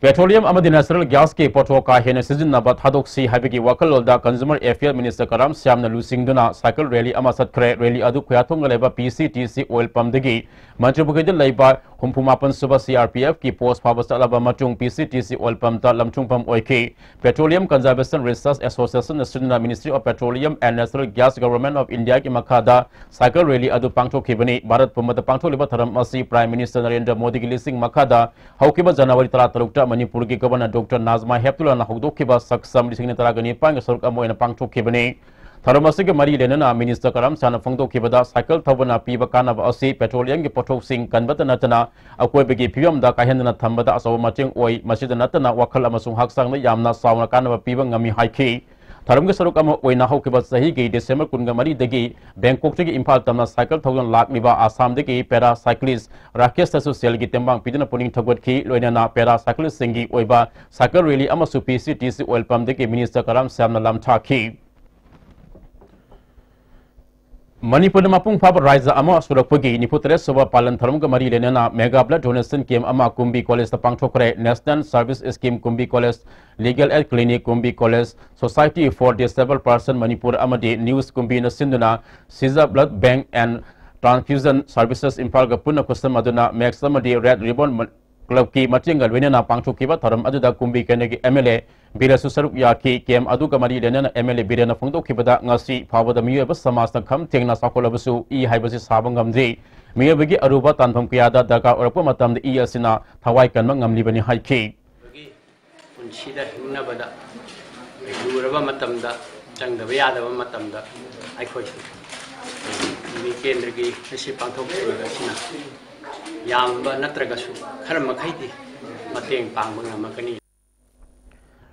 Speaker 1: Petroleum national gas के पोथोका हेन सिजनब थादोक्सी हाइबगी वकलोदा consumer affair minister Karam श्यामना लुसिंगदुना cycle rally अमा सत्खरे rally अदु खुयाथोंग लेबा PCTC oil pump दगी मंत्रिबुगैद लेबा 64 सुबा CRPF की post फाब चलबा मचुंग PCTC oil pump ता लमचुंगपम ओइखे पेट्रोलियम कंजर्वेशन रिसर्च एसोसिएशन सिजना ministry of petroleum and national gas government of India की मखादा साइकिल रैली अदु पांगथोखिबनी भारत पुमद पांगथोलिबा थरम असि प्राइम मिनिस्टर नरेंद्र मोदी की लिसिंग मखादा हौकिबा जनवरी 33 मणिपुर की गवर्नर डॉक्टर नाजमा हेप्तुला हौदोखिबा सक्सम 2019 सरुक अमोयना पांगथोखिबनी थरम असिगे मरी लेना मिनिस्टर करम साना फोंदोखिबदा साइकिल थबना पीबा कानब असि पेट्रोलियम की पोथोकसिंग कनबत नतना अकोइबगी फिवमदा काहेंदना थंबदा असव मचिंग ओइ मसिद नतना वखल अमसुंग हक्सांग यामना सावना कानब पीबा ngami हाइखि थरम के सरुक अम ओइना हौकिबा सही की डिसेंबर 23 दगी बैंकॉक से इम्फाल तमना साइकिल थौजन लाखलिबा आसाम दगी पैरा साइक्लिस्ट राकेश सोशल की तेंबांग पिदना पुनिंग थगवतखि लोइनाना पैरा साइक्लिस्ट सिंगी ओइबा साइकिल रैली अमसु PCTC ऑयल पंप दगी मिनिस्टर करम श्यामना लामथाखि मणिपुर मपुंग फाब राज्य अमा सुरक्षपगी 93 सुबह पालन थरम का मरी लेना मेगा ब्लड डोनेशन कैंप अमा कुंभी कॉलेज पांगथोखरे national service scheme Kumbhi college legal aid clinic Kumbhi college society for disabled person Manipur अमदी न्यूज कुंभी सिंधुना सीजा blood bank and transfusion services Imphal का पुनः कुसम अदुना मैक्स अमदी रेड रिबन क्लब की मचिंग लोइना पांगथोखिबा थरम अदुदा कुंभी केनेगी MLA बिरेसु सरुक याखी केम अदु कमरी लेना MLA बिरेना फोंदोखिबदा ngasi फावदा मियब समाज खम तेंगना साकोलबसु ई हाइबसि साबंगमजे मियबगी अरुबा तानफम कियादा दरकार ओरप मतम ई असिना थवाई कनम ngमलिबनि हाइखि
Speaker 20: पुनसिदा हिंगनबदा दुरबा मतमदा चंगदबा यादबा मतमदा आइखोइ मि केंद्रगी एसि पांथोखिबसिना यामबा नत्रगसु खर मखैदि मतेंग पांगबा ngमकनी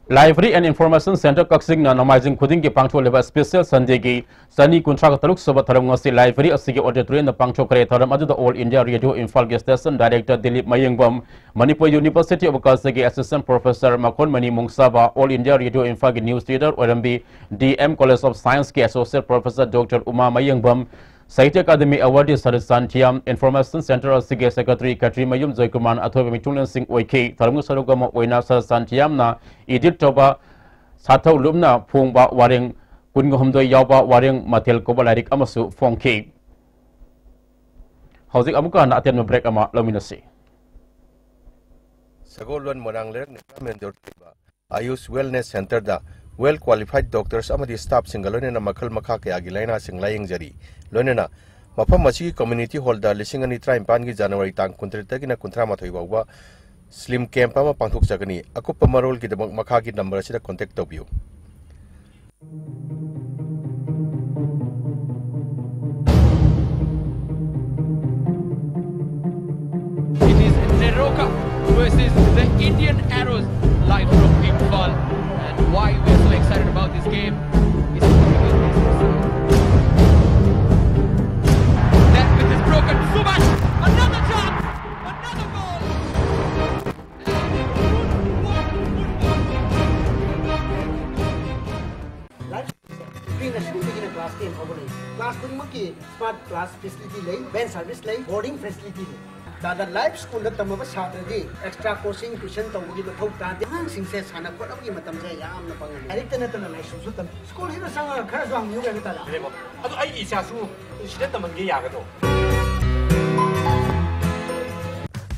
Speaker 1: library and information centre Kakching नमाइजिंग खुदिंग की पांगथोलेबा स्पेशल संडे की सनी कुंट्रा तरुक सब थरम ngasi लाइब्रेरी असि ऑडिटोरियम पांगथोखरे थरम अदुदा ऑल इंडिया रेडियो इम्फाल के station director Dilip Mayangbam Manipur university of culture के असिस्टेंट प्रोफेसर मकोन मणि मुंगसाबा ऑल इंडिया रेडियो इम्फाल के न्यूज रीडर ओरम्बी DM कॉलेज ऑफ साइंस के associate professor doctor Uma Mayangbam साहित्य अकादमी awardee Sarsan Thiyam information centre असि सेक्रेटरी कट्री मयुम जयकुमार अथोब मिथुलन सिंह ओइखे थरम सरुगम ओइना सरसान थियामना एडिट तोबा साथौ लुमना फोंबा वारेंग कुनगहमदो यावबा वारेंग मथेल कोबा लाइरिक अमसु फोंखे हौजिक अमुका ना अतेन ब्रेक अमा लमिनसी
Speaker 21: सगोलन मोरांगलेर गवर्नमेंट दोरतिबा आयुष वेलनेस सेंटर दा वेल क्वालिफाइड डॉक्टर्स अमदी स्टाफ सिंगलोनेना मखल मखा कया गी लाइना सिंग लायंगजरी लोनेना मफम मसी कम्युनिटी हॉल दा 2025 की जनवरी तांग 23 तगिना 38 बाउबा स्लिम कैंप अमा पांथोक जगनी अकुप मरोल की दमक मखा की नंबर असिदा कांटेक्ट तौबियो
Speaker 22: It is Neroka versus the Indian Arrows live from Imphal. And why we are so excited about this game is that with this broken Subhash, another chance, another goal.
Speaker 23: Class 10 over class 10 maki smart class facility lay, van service lay, boarding facility lay. दादा life school तमब छात्रदी extra coaching tuition तौबगी मथौ तादे हांसिंगसे साना खोलबगी मतमसे यामना पंगन डायरेक्ट नतन लाइसुसु तम स्कूल हिना संग खरा स्वांग न्यू गन ताला
Speaker 24: अदु आई इसासु सिदा तमंगे यागदो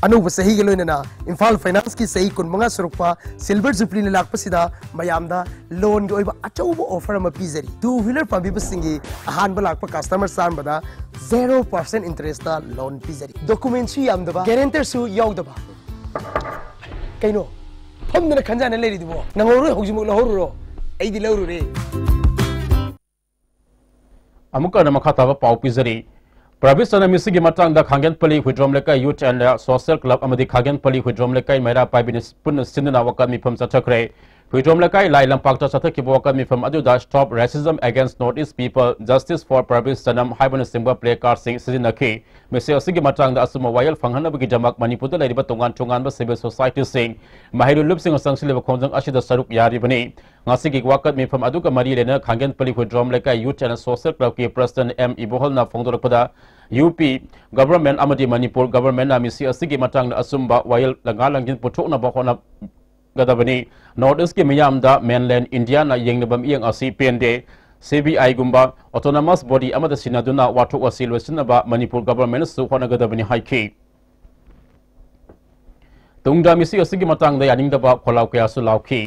Speaker 23: अनुभव सही के लोइना इम्फाल फाइनेंस की सही कुनमंगा सुरुपा सिल्वर जुबली ने लाखपसिदा मयामदा लोन के ओइबा अचौबो ऑफर अमा पिजरी two wheeler पाबिबसिंगी अहानबा Lakhpa customer सानबदा 0% interest दा लोन पिजरी डॉक्यूमेंट सु यामदबा गारंटर सु यावदबा कइनो फमदना खंजाना लेरिदबो नंगोरो होजिमु लहोरो एदि लौरुरे
Speaker 1: अमुका नमखाताबा पाउ पिजरी प्रवेश मिसी की मतंग Khangenpalli Hudrom Leikai youth and social club अमदी खांगेनपल्ली हुद्रोम लेकाई मैरा पाइबिन पुन सिंधना वकल मिफम चथखरे हुद्रोम लेकाई लाई लंपाक्ता चथखिब वकल मिफम अदुदा stop racism against north east people justice for Pravesh सनम हाइबन सिंबा प्ले कार्ड सिंग सिजनखि मिसे असिगी मतंग असुम वायल फंगहनबगी जमक मणिपुर लेरिबा तोंगान तोंगान सिविल सोसाइटी सिंग माहिरु लुपसिंग संगसिलेब खोंजंग असिदा सरुक यारिबनी ngasi wakat mifam aduka mari lena Khangenpalli Hudrom Leikai youth and social club की प्रेसिडेंट M इबोहलना फोंदोरपदा UP गवर्नमेंट अमदी मणिपुर गवर्नमेंट ना मिसी असिगी मतंग असुम्बा वायल लंगा लंगिन पुथोकना बखोना गदबनी नॉर्थ ईस्ट के मियामदा मेनलैंड इंडिया ना येंगनबम इयंग असी पेंडे CBI गुम्बा ऑटोनोमस बॉडी अमद सिनादुना वाथुक असी लोइसिनबा मणिपुर गवर्नमेंट सु होनगदबनी हाइखी तुंगदा मिसी असिगी मतंग दा यानिंगदबा खोलाव कयासु लावखी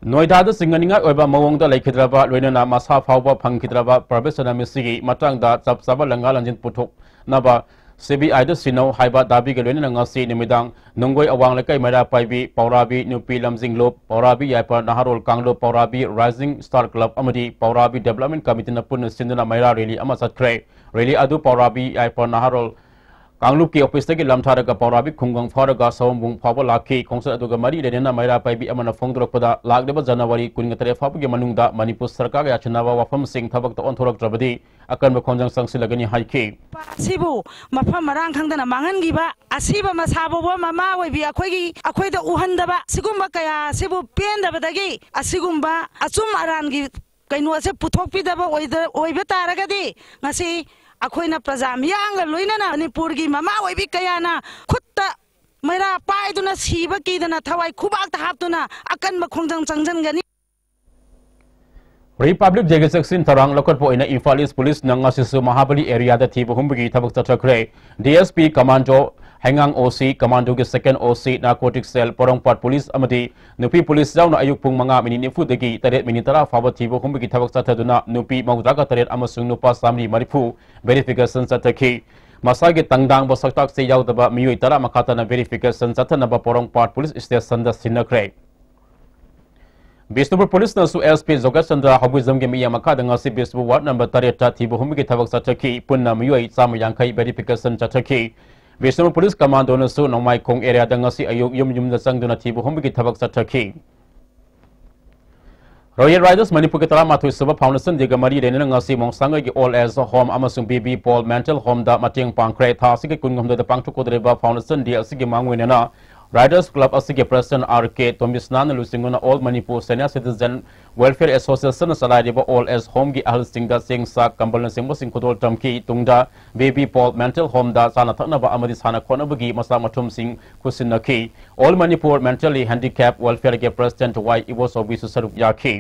Speaker 1: नोएडा दा सिंगनिंगा ओइबा मवोंगदा लेखिद्राबा लोइनना मसा फावबा फंखिद्राबा प्रवेशना मिसिगी मतंगदा चपचाबा लंगा लंजिन पुथोक नबा CBI दा सिनो हाइबा दाबी के लोइनना ngasi निमिदांग नंगोय अवांग लेkai मैरा पाइबी पौराबी नुपी लमजिंगलोप पौराबी याइपा नाहारोल कांगलो पौराबी राइजिंग स्टार क्लब अमदी पौराबी डेवलपमेंट कमिटी ना पुन सिंदना मैरा रैली अमा सत्खरे रैली अदु पौराबी याइपा नाहारोल कांगलुप की ऑफिस के लमथारगा पौराबी खुंगंग फारगा सवंबुंग फाबो लाखी खोंसर अदुगा मरी लेना मैरा पाइबी अमना फोंगदरपदा लाखदेबा जनवरी 19 फाबगे मनुंगदा मणिपुर सरकार या चनावा वफम सिंह थबक तो ऑनथोरक्त्रबदी अकन खोंजंग संगसिलगनी हाइखी
Speaker 2: सिबु मफम मरांग खंगदना मांगनगिबा असिबा मसाबो ममा ओइबी अखोइदा उहंदबा सिगुम्बा कया सिबु पेंदबदगी असिगुम्बा अचुम अरानगी कैनोसे पुथोकपिदबा ओइबा तारगदी ngasi अखोइना प्रजा मियांग लोइनना मणिपुर की ममा ओइबी कयाना खुत्ता मैरा पाइदुना सीबा कीदना थवाई खुबाक हापतुना अकन खोंजंग चंगजनगनी
Speaker 1: रिपब्लिक जेगे सेक्शन तरंग लोकट पोइना इम्फाल ईस्ट पुलिस नंगासिसु महाबली एरिया दा थीब हुंबगी थबक चथखरे DSP कमांडो हैंगांग OC कमांडो के second OC narcotic cell Porompat police अमदी नुपी पुलिस जाउना अयुक पुंग मंगा मिनी निफु दगी 3 मिनी तरा फाबा थीब हुंबगी थबक चथदुना नुपी मौद्रागा 3 अमसुंग नुपा सामरी मरिफु वेरिफिकेशन चथखी मसा के तंगदांग बसक्ताक से याउदबा मियोय तरा मखातना वेरिफिकेशन चथनबा पोरोंगपाट पुलिस स्टेशन दा सिनखरे बिष्णुपुर पुलिस नसु SP जोगा चंद्र हबुजम के मिया मखा दंगासी बिष्णुपुर वार्ड नंबर 3 थीब हुंबगी थबक चथखी पुन्ना मियोय चामयांखै वेरिफिकेशन चथखी बिष्णुपुर पुलिस कमांडो नसु नोंमाई खोंग एरिया दंगासी अयुक युम दा चंगदुना थीब हुंबगी थबक चथखी रॉयल राइडर्स मणिपुर के 13 सुबह फाउंडेशन दिगा मरी लेने ngasi मोंगसांग की ऑल एज होम अमसुंग बीबी पॉल मेंटल होम दा मटिंग पांखरे था सिगे कुंगम दा पांगथुकोदरेबा फाउंडेशन डी असि के मांगवेना राइडर्स क्लब असि के प्रेसिडेंट RK तोमिसनान लुसिंगना all Manipur senior citizen welfare association सलाइबा ऑल एज होम की अहल सिंगा सिंगसा कंबल सिंगबो सिंगखोदोल तमकी तुंगदा बेबी पॉल मेंटल होम दा साना थकनबा अमदि साना खोनबगी मसा मथुम सिंग खुसिनखी all Manipur mentally handicap welfare के प्रेसिडेंट वाई इबोसोबी सुसरुक याखी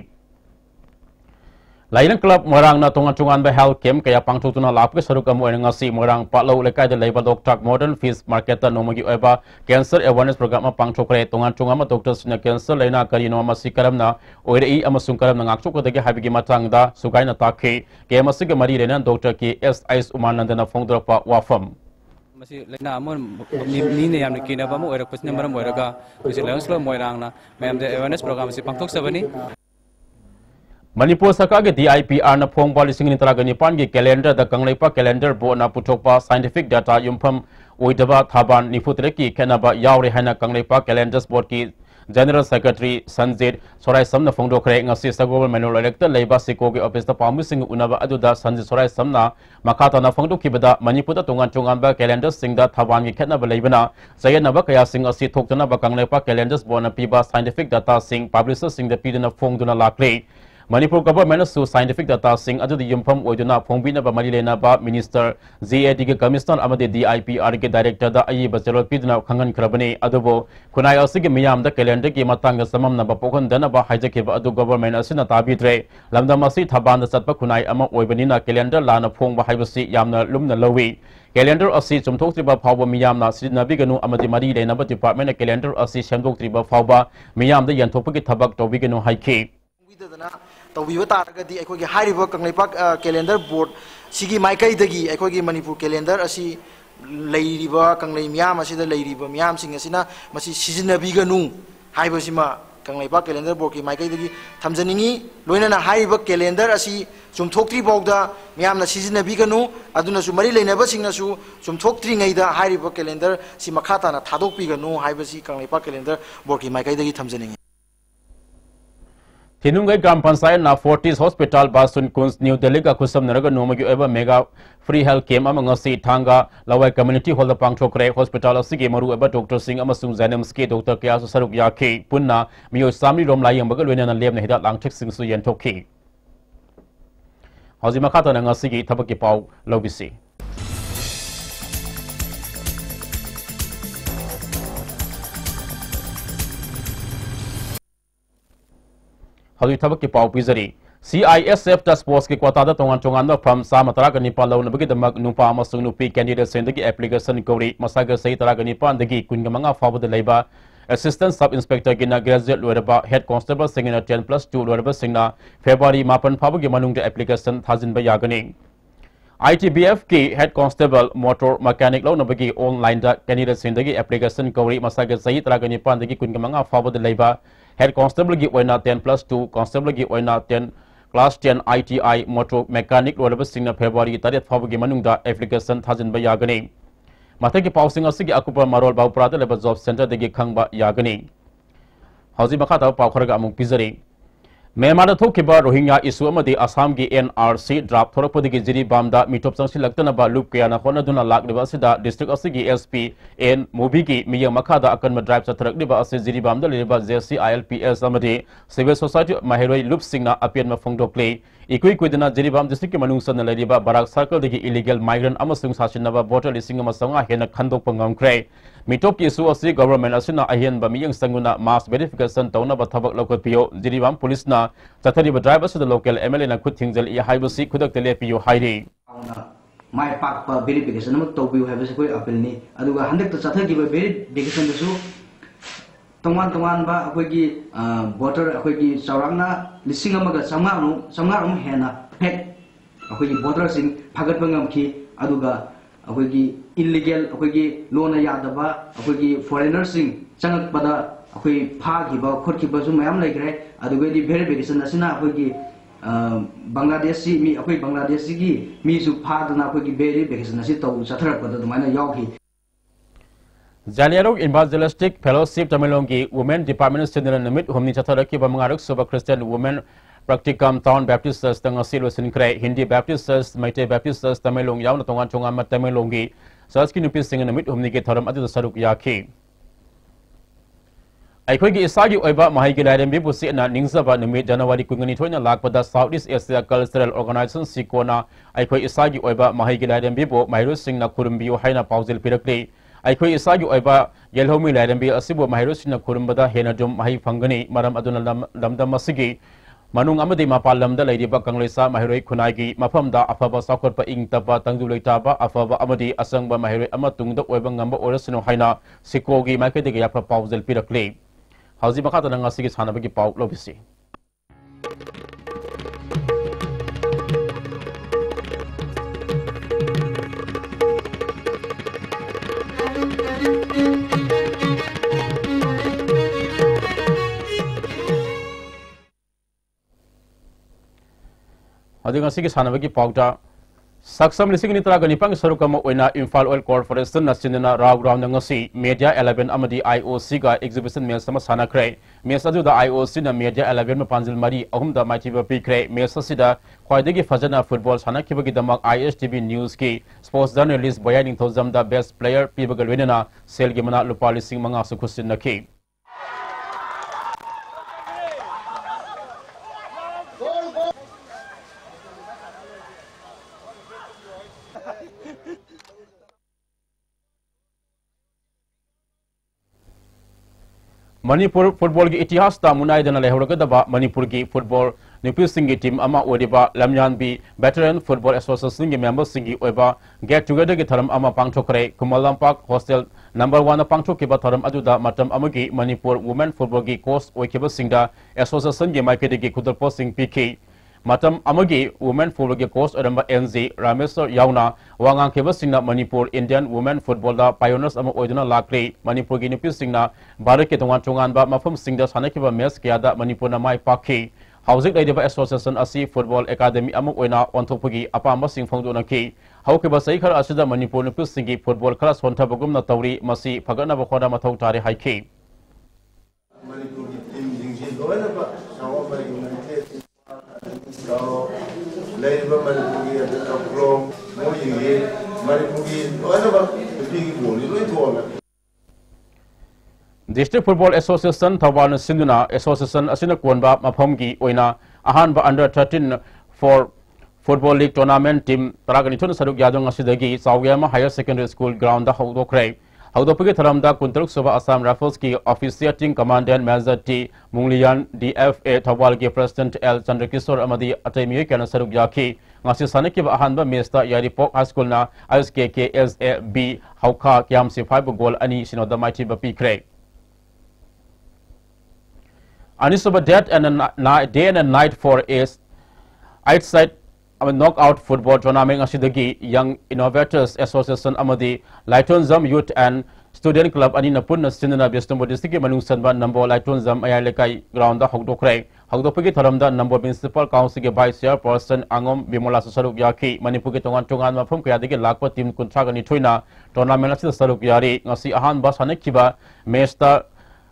Speaker 1: लाइन क्लब मोरंग ना तोंगा चुंगान बे हेल्थ कैम्प कया पांगथुना लाप के सरुक अमो एंगासी मोरंग पालो लेकाय दे लेबा डॉक्टर मॉडर्न फिश मार्केट ता नोमगी ओबा कैंसर अवेयरनेस प्रोग्राम पांगथोकरे तोंगा चुंगा डॉक्टर्स ने कैंसर लेना करी नो मसी करमना ओइरेई अमसुंग करमना ngaksuk दगे हाबिगी मतंग दा सुगाइना ताखे के मसी के मरी लेना डॉक्टर की SIS उमानंदना फोंगदरपा वाफम
Speaker 3: मसी लेना अमन नी याम किना बम ओइरक पसने मरम ओइरगा कुछ लायंस लो मोइरांगना मैम दे अवेयरनेस प्रोग्राम से पांगथोक सबनी
Speaker 1: मणिपुर सरकार के DIPR न फोंगबा 2019 की कैलेंडर द कंगलेपा कैलेंडर बोर्ड न पुथोकपा साइंटिफिक डाटा युमफम ओइदबा थाबान निफुतरे की खेनबा यावरे हैना कंगलेपा कैलेंडर्स बोर्ड की जनरल सेक्रेटरी संजीत सोराय समना फोंगदोखरे ngasi सगोबल मैनुअल इलेक्टर लेबा सिको के ऑफिस ता पामुसिंग उनबा अदुदा संजीत सोराय समना मखाता न फोंगदोखिबदा मणिपुर तोंगान चोंगानबा कैलेंडर सिंगदा थाबान की खेनबा लेबना जयनबा कया सिंग असि थोक्तना कंगलेपा कैलेंडर्स बोर्ड न पीबा साइंटिफिक डाटा सिंग पब्लिशर सिंग द पीदना फोंगदुना लाक्ले मणिपुर गवर्नमेंट सु साइंटिफिक डाटा सिंग अदुद युमफम ओइदुना फोंबिनबा मरी लेनाबा मिनिस्टर GAD के कमिश्नर अमदे DIPR के डायरेक्टर दा अयि बचलो पीदना खंगन खरबने अदुबो खुनाय असि मियाम दा कैलेंडर की मतंग सममनबा पोखनदनबा हाइजकेबा अदु गवर्नमेंट असिना ताबिद्रे लमदमसी थबान दा चतपा खुनाय अमा ओइबनिना कैलेंडर लाना फोंबा हाइबसि यामना लुमना लवी कैलेंडर असि चुमथोक्त्रिबा फावबा मियामना सिनबिगनु अमदि मरी लेनाबा डिपार्टमेंट कैलेंडर असि सेमदोक्त्रिबा फावबा मियाम दा यंथोपकी थबक तोबिगनु हाइखी
Speaker 4: तौबीबा तारगदी अखोगी हारिबा कंगलेपाक कैलेंडर बोर्ड सिगी माइकैदगी अखोगी मणिपुर कैलेंडर असि लैरिबा कंगलै मियाम असिदा लैरिबा मियाम सिंग असिना मसि सिजनबिगनु हाइबसिमा कंगलेपाक कैलेंडर बोर्ड की माइकैदगी थमजनिंगी लोइनना हारिबा कैलेंडर असि चुमथोक्त्रि बौदा मियामना सिजनबिगनु अदुनसु मरि लेनबा सिंगनसु चुमथोक्त्रिङैदा हारिबा कैलेंडर सि मखाताना थादोकपिगनु हाइबसि कंगलेपाक कैलेंडर बोर्ड की माइकैदगी थमजनिंगी
Speaker 1: थिनुंगै ग्राम पंचायत ना फोर्टिस हॉस्पिटल बासुन कुंस न्यू दिल्ली का खुसम नरग नोमगी एबा मेगा फ्री हेल्थ कैम्प अमंगसी थांगा लवाई कम्युनिटी हॉल पांगथोकरे हॉस्पिटल असि मरु एबा डॉक्टर सिंह अमसुंग जेनेम्स के डॉक्टर कया सरुक याखी पुन्ना मियो सामनी रोम लायंबग लोइना लेबना हिदा लांगथेक सिंगसु यंथोखी हौजि मखाता नंगासि की थबकी पाउ लौबिसि हजि थबक की पाव पिजरी CISF ta sports ki kwata da tongan tongan da from sa matara ka nipa law na bagi damak nupa amasung nupi candidate sendagi application kori masaga sei tara ka nipa andagi kunga manga fabu de leiba assistant sub inspector gina graduate loraba head constable singina 10+2 loraba singna February mapan fabu gi manung de application thajin ba yagani ITBF ki head constable motor mechanic law na bagi online da candidate sendagi application kori masaga sei tara ka nipa andagi kunga manga fabu de leiba head constable gi oina 10+2 constable gi oina 10 Class 10 ITI motor mechanic loraba singna February tarit fabu gi manung da application thajin ba yagani Matha ki pausing asigi akupa marol bau prada leba job center degi khangba yagani hauji makata pau kharaga amung pizari Myanmar da thokiba Rohingya issue amadi Assam gi NRC draft thorakpodigi jiri bamda mitop changsi laktana ba loop kaya na khona duna lak liba sida district asigi SP N Mobi gi miya makada akan ma drive satharak liba ase jiri bamda liba JC ILPS amadi civil society mahiroi loop singna apian ma phongdokle ikui kuidana jiri bam district ki manung san liba barak circle degi illegal migrant amasung sasinaba voter listing ma sanga hena khandok pangam kre mitop ki issue asi government asina ahian ba miyang sanguna mass verification tawna ba thabak lokot pio jiri bam police na Chathari ba driver the local MLA na khud thingzal i haibusi khudak tele piyo hairi
Speaker 5: mai pak pa verification am to biu haibase koi appeal ni aduga handak to chathagi ba verification su tongwan ba akoi gi voter akoi gi saurangna lising amaga samga hena pek akoi gi voter sing phagat bangam ki aduga akoi gi illegal akoi gi lona yadaba akoi gi foreigner sing changak pada akoi phagi ba khotki ba su mayam laigre aduga di verification asina akoi gi Bangladeshi mi akoi Bangladeshi gi mi su phadna akoi gi verification asi to satharak pada dumaina yawki
Speaker 1: Jaliarok Evangelistic Fellowship Tamilongi Women Department General Namit Homni Chatharaki Bamangaruk Soba Christian Women Practicum Town Baptist Church Tangasilo Sinkre Hindi Baptist Church Maite Baptist Church Tamilong Yaw na tongan chonga mat Tamilongi Church ki nupi singa namit homni ke tharam adu saruk yakhi Aikhoi gi isagi oiba mahai gi lairem bi busi na ningzaba namit January kungani thoina lakpada Southeast Asia Cultural Organization Sikona aikhoi isagi oiba mahai gi lairem bi bo Mairu Singh na khurumbiu haina pauzil pirakle Aikhoi isagi oiba yelhomi lairem bi asibo Mairu Singh na khurumbada hena jom mahai phangani maram aduna lamdam masigi Manung amadi mapalam da lairiba kanglesa mahiroi khunagi mafamda afaba sakotpa ingtaba tangduleitaba afaba amadi asangba mahiroi ama tungda oiba ngamba orasino haina sikogi makedege yapra pauzal pirakle hauji makata nanga sigi sanabagi pau lobisi Adinga sigi sanabagi pauta saksam lising ni tara ganipang sarukama oina Imphal Oil Corporation na sinina raw round ngasi Media 11 amadi IOC ga exhibition mes sama sana kre mes adu da IOC na Media 11 ma panjil mari ahum da mai chiba pikre mes asida khwaidagi fajana football sana kibagi damak ISTV news ki sports journalist Boyaning Thozam da best player pibagal wenena sel gimana lupa lising manga sukhusin naki Manipur football ki itihas ta munai dana lehuraga daba Manipur ki football nupi singi team ama odiba lamyan bi veteran football association ki members singi oiba get together ki tharam ama pangthokre Kumalam Park hostel number 1 pangthok ki ba tharam aduda matam amagi Manipur women football ki coach oikiba singda association ki maikede ki khudalpo sing PK Matam amagi women football ki coach aramba NZ Rameswar yauna wangang keba singna Manipur Indian women football da pioneers ama oiduna lakre Manipur gi nupi singna Bharat ke tongan tongan ba mafam singda sanakiba match kya da Manipur na mai pakhi housing laideba association asi football academy ama oina onthopagi apamba sing phongdona ki haukiba sai khar asida Manipur nupi singi football khara sonthabagum na tawri masi phagana ba khoda mathau tare haiki
Speaker 6: Manipur ki team jingsi loina ba sawa ba So, labor Manipugi at the top floor, Moyi, Manipugi, whatever the big ball, you know it.
Speaker 1: District Football Association Thawan Sinduna Association Asina Kwanba Mapomgi Oina Ahanba under 13 for Football League Tournament team Paraganitun Saduk Yadong Asidagi Sawyama Higher Secondary School ground the Hodokre Hagdopagi tharamda kuntaruk suba Assam Rifles ki officiating commandant Major T Munglian DFA Thawal ki President L Chandrakishore amadi ataymi kana saruk yaki ngasi sanaki ba ahanba mesta Yaripok High School na ISKK SAB hauka kyam si 5 goal ani sinoda mighty ba pikre ani suba day and a night for is outside knockout football tournament asidagi Young Innovators Association amadi Laitonzam Youth and Student Club ani napun sinna Bestombo district manung sanba number Laitonzam ayalekai ground da hogdokre hogdopagi tharamda number municipal council ge vice chairperson Angom Bimola saruk yaki Manipur ge tongan mafum kaya dege lakpa team kuntragani thoina tournament asida saruk yari ngasi ahan ba sanekiba match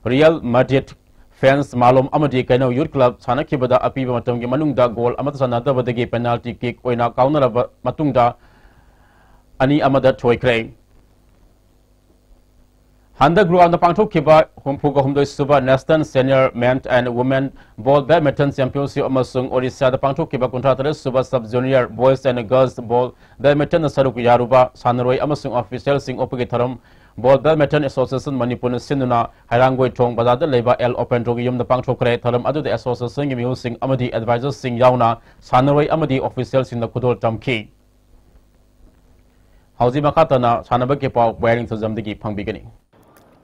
Speaker 1: Real Madrid fans malum amadi kaino youth club sanaki bada api matam ge manungda goal amata sanada badagi penalty kick oina counter matungda ani amada thoikre handa ground na pangthok kiba hompuga homdoi suba national senior men and women ball badminton championship amasung Odisha da pangthok kiba kontrata suba sub junior boys and girls ball badminton saruk yaruba sanroi amasung official sing opagi tharam Ball Badminton Association Manipur Sinuna Harangoi Thong Bazada Leba L Open Togium the Pangchokre Thalam Adu the Association Gimu Sing Amadi Advisors Sing Yauna Sanaroi Amadi officials in the Kudol Tamki Hausi Makatana Sanabaki Pau wearing to Zamdigi Pang beginning.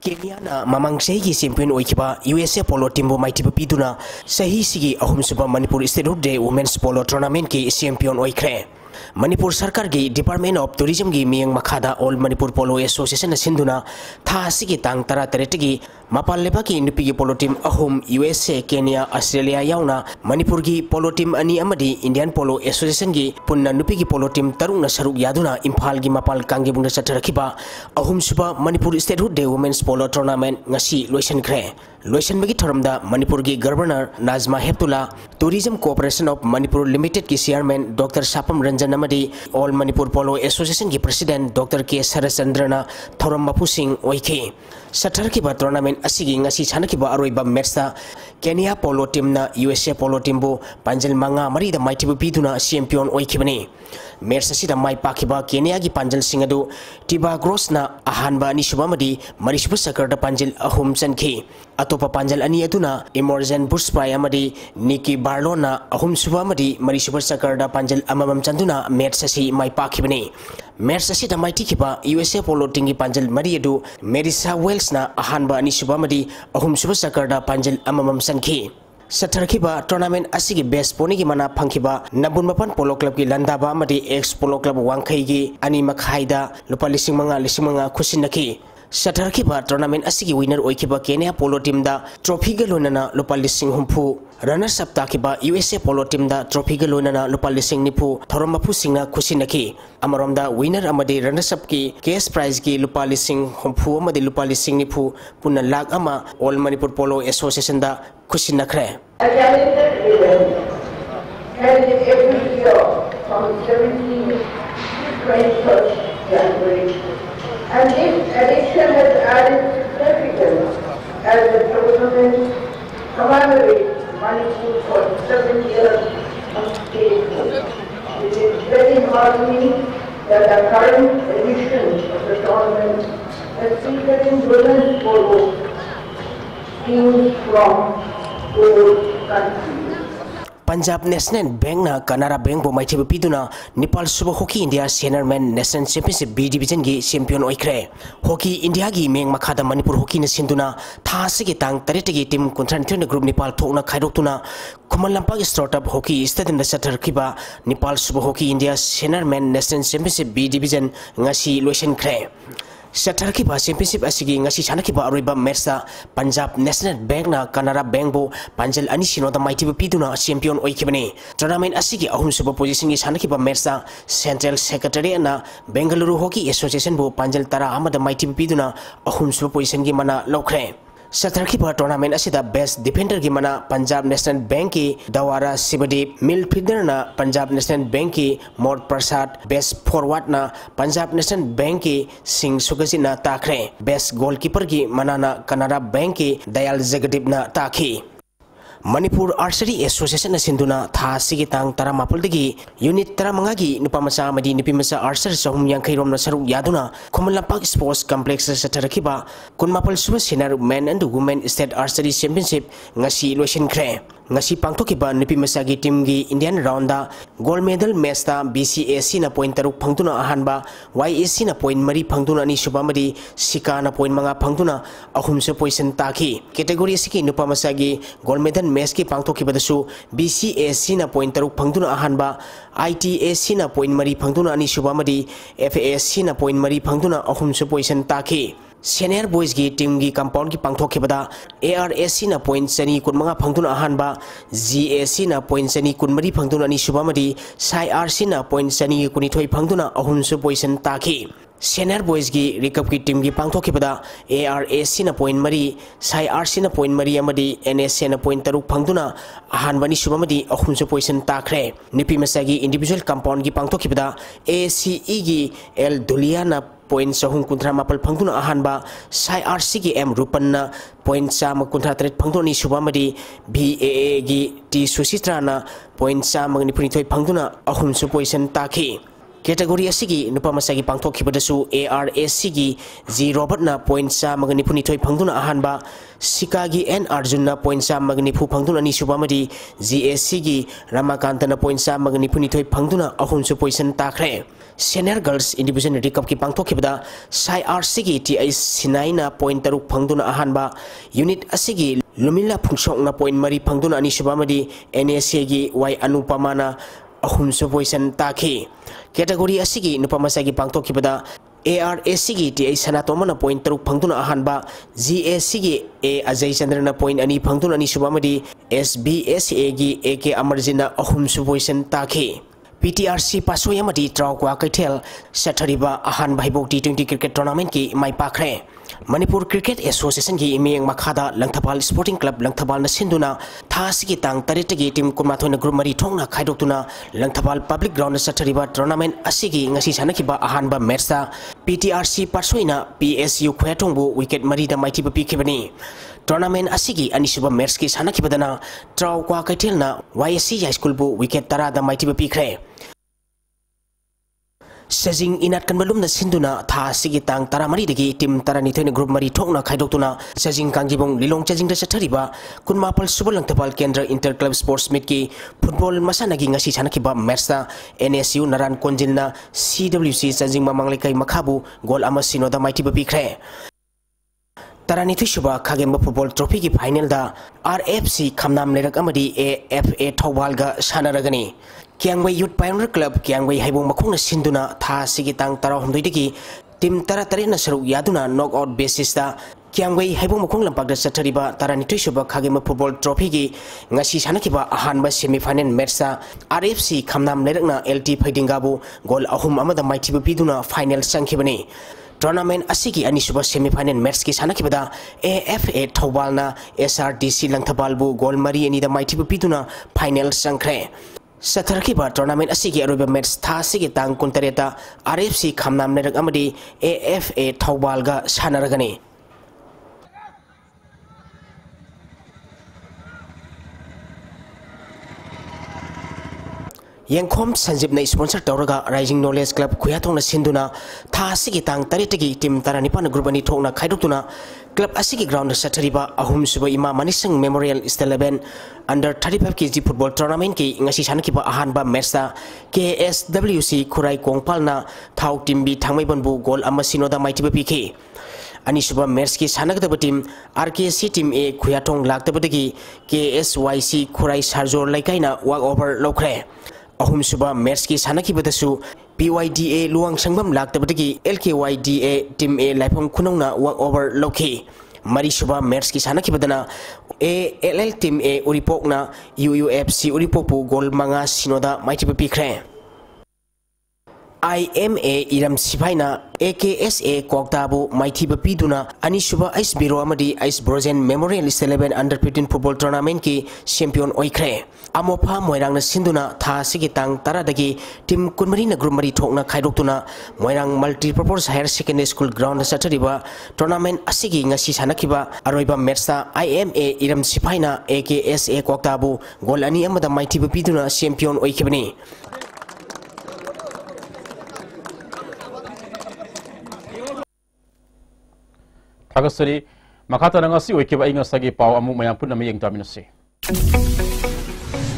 Speaker 7: Kenya na mamang segi champion oikiba USA polo timbo maiti piduna sahi sigi ahum suba Manipur State Day Women's Polo Tournament ki champion oikre Manipur Sarkar gi Department of Tourism gi miyang makhada All Manipur Polo Association na sinduna tha sigi tang tara taretigi mapal leba ki nupi gi polo team ahum USA Kenya Australia yauna Manipur gi polo team ani amadi Indian Polo Association gi punna nupi gi polo team tarung na saruk yaduna Imphal gi mapal kangi bungda satarakiba ahum suba Manipur State Day Women's Polo Tournament ngasi loisan kre loisan bagi thoramda Manipur gi Governor Nazma Heptula Tourism Corporation of Manipur Limited ki Chairman Dr. Sapam Ranjan amadi All Manipur Polo Association ki President Dr. K. Sarasandrana thoram mapusing oiki satar ki ba tournament asigi ngasi chana ki ba aroiba match ta Kenya Polo team na USA Polo team bu panjal manga mari da mighty bu piduna champion oiki bani match asida mai pakiba Kenya gi panjal singadu Tiba Gross na ahanba ani subamadi marisubu sakar da panjal ahum sanki atopa panjal ani aduna Emerson Bushpray amadi Nikki Barlona ahum subamadi marisubu sakar da panjal amamam chanduna match asi mai pakibani match asida mai tikiba USA Polo tingi panjal mari adu Marissa Wells na ahanba ani subamadi ahum subu sakar da panjal amamam sanki Satarkiba tournament asigi best poni ki mana phangkiba Nabun Mapan Polo Club ki Landaba amadi ex Polo Club Wangkai gi ani makhaida lupa lising manga khusinaki Satarkiba tournament asigi winner oikiba Kenya Polo team da trophy galonana lupa lising humpu runners up takiba USA Polo team da trophy galonana lupa lising nipu thoramapu singa khusinaki amaromda winner amadi runners up ki cash prize ki lupa lising humpu amadi lupa lising nipu punna lag ama All Manipur Polo Association da khusinakre
Speaker 8: held every year from 17th to 21st January. And this edition has added significance as the tournament commemorates Manipur for 7 years of statehood. It is very heartening that the current edition of the tournament has featuring women's polo teams from all countries.
Speaker 7: Punjab National Bank na Canara Bank bo maithiba piduna Nepal Suba Hockey India Senior Men National Championship B Division gi champion oikre Hockey India gi meng makhada Manipur Hockey na sinduna thasi gi tang tarete gi team contractor group Nepal thokna khairoktuna Kumal Lampak Startup Hockey Stadium na satar kiba Nepal Suba Hockey India Senior Men National Championship B Division ngasi loisan kre Satar kiba championship asigi ngasi chana kiba aroiba match ta Punjab National Bank na Canara Bank bo panjal ani sino da mighty piduna champion oikibani tournament asigi ahum suba position gi chana kiba match ta Central Secretary na Bengaluru Hockey Association bo panjal tara amada mighty piduna ahum suba position gi mana lokre Satarkiba tournament asida best defender gi mana Punjab National Bank ki Dawara Sibadip midfielder na Punjab National Bank ki Mord Prasad best forward na Punjab National Bank ki Singh Sugasi na takre best goalkeeper gi mana na Canara Bank ki Dayal Zagadip na taki Manipur Archery Association Sinduna Tha Sigi Tang Taramapulgi Unit Taramangagi Nupamasa Madi Nipimasa Archer Sahum Yankai Rom Nasaru Yaduna Komalapak Sports Complex Satarakiba Kunmapal Super Senior Men and Women State Archery Championship Ngasi Lotion Kre Ngasi Pangtokiba Nipimasagi Team Gi Indian Rounda Gold Medal Mesta BCAC na point Taruk Pangtuna Ahanba YAC na point Mari Pangtuna ni Subamadi Sika na point Manga Pangtuna Ahumsa Poison Taki Category Siki Nupamasagi Gold Medal Meski Pangtoki Badasu BCAC na point Taruk Pangtuna Ahanba ITAC na point Mari Pangtuna ni Subamadi FASC na point Mari Pangtuna Ahumsa Poison Taki Senior Boys gi team gi compound gi pangthoki bada ARSC na point sani kunmanga phangtuna ahanba GAC na point sani kunmari phangtuna ni subamadi SIRC na point sani kunithoi phangtuna ahunsu position taki Senior Boys gi recap gi team gi pangthoki bada ARSC na point mari SIRC na point mari amadi NSC na point taruk phangtuna ahanba ni subamadi ahunsu position takre nipi masagi individual compound gi pangthoki bada ACE gi L Dulia na point sahung kuntra mapal phangtuna ahanba SIRC gi M Rupanna point sama kuntra tret phangtuna ni subamadi BAA gi T Susitra na point sama ni punithoi phangtuna ahunsu position taki Category asigi nupamasagi pangthoki badasu ARSC gi G Robert na point sa magani punithoi phangtuna ahanba Sika gi N Arjun na point sa magani phu phangtuna ni subamadi GAC gi Ramakanta na point sa magani punithoi phangtuna ahunsu position takre Senior Girls Individual Recap ki pangthoki bada SIRC gi TI Sinai na point taruk phangtuna ahanba Unit asigi Lumila Phungsok na point mari phangtuna ani subamadi NSC gi Y Anupama na ahunsu position taki Category asigi nupamasagi pangthoki bada ARSC gi TI Sanatoma na point taruk phangtuna ahanba GAC gi A Ajay Chandra na point ani phangtuna ani subamadi SBSA gi AK Amarjina ahunsu position taki PTRC Pasoy amadi Traukwa Kaitel Sathariba Ahan Bhaibok T20 Cricket Tournament ki mai pakre Manipur Cricket Association ki imeng makhada Langthapal Sporting Club Langthapal na sinduna thasigi tang taritagi team kunmathoi na group mari thongna khaidoktuna Langthapal Public Ground Sathariba Tournament asigi ngasi sanakiba ahanba match ta PTRC Pasoy na PSU khwetongbu wicket mari da maiti bapi khibani Tournament asigi anisuba match ki sanakibadana Traukwa Kaitel na YSC High School bu wicket tara da maiti bapi khre Sajing inat kan belum na sinduna tha sigi tang taramari degi tim tarani thoina group mari thokna khaidoktuna Sajing kangjibong lilong chajing da sathariba kunmapal subal langthapal kendra inter club sports meet ki football masanagi ngasi sanakiba match ta NSU Naran Konjilna CWC Sajing mamanglekai makhabu gol ama sinoda maiti bapi khre Tarani Thishuba Khagemba football trophy ki final da RFC Khamnam lerak amadi AFA Thawal ga sanaragani Kiangway Youth Pioneer Club Kiangway Haibong Makhungna sinduna tha sigi tang tara homdoi degi team tara tare na saruk yaduna knockout basis da Kiangway Haibong Makhung lampak da sathariba Tarani Thishuba Khagemba football trophy ki ngasi sanakiba ahanba semi final match da RFC Khamnam lerakna LT Phaidingabu gol ahum amada maitiba piduna final sangkhibani Tournament asigi anisuba semi-final match ki sanakibada AFA Thawal na SRDC Langthapal bu gol mari ani da maiti piduna final sangkhre Satharakiba tournament asigi aroba match tha sigi tang kuntareta RFC Khamnam nerak amadi AFA Thawal ga sanaragani Yangkhom Sanjib na sponsor tawraga Rising Knowledge Club khuyatong na sinduna tha asigi tang taritagi team taranipa na group ani thokna khaidoktuna club asigi ground sathariba ahum suba ima manisang Memorial Style 11 under 35 kg football tournament ki ngasi sanakiba ahanba match ta KSWC Khurai Kongpal na thau team bi thangmaiban bu gol ama sinoda maitiba piki Anisuba match ki sanagdaba team RKC team A khuyatong laktabadagi KSYC Khurai Sarjor Laikaina walk over lokre ahum suba match ki sanakibadasu PYDA luang sangbam laktabadagi LKYDA team A laipong khunongna walk over lokhi mari suba match ki sanakibadana ALL team A uripokna UUFC uripopu gol manga sinoda maitiba pikre IMA Iram Sipaina AKSA Koktabu Mighty Bapiduna Anishuba Ice Bureau Amadi Ice Brozen Memorial 11 Under 15 Football Tournament ki champion oikre Amopa Moirang na Sinduna Tha Sigitang Taradagi Team Kunmarina Group Mari Thokna Khaidoktuna Moirang Multipurpose Higher Secondary School Ground Saturday Tournament Asigi ngasi sanakiba Aroiba Mersa IMA Iram Sipaina AKSA Koktabu Goal ani amada Mighty Bapiduna champion oikibani
Speaker 1: Tagasari makata na ngasi oikiba inga sagi pau amu mayang pun na mayang taminasi.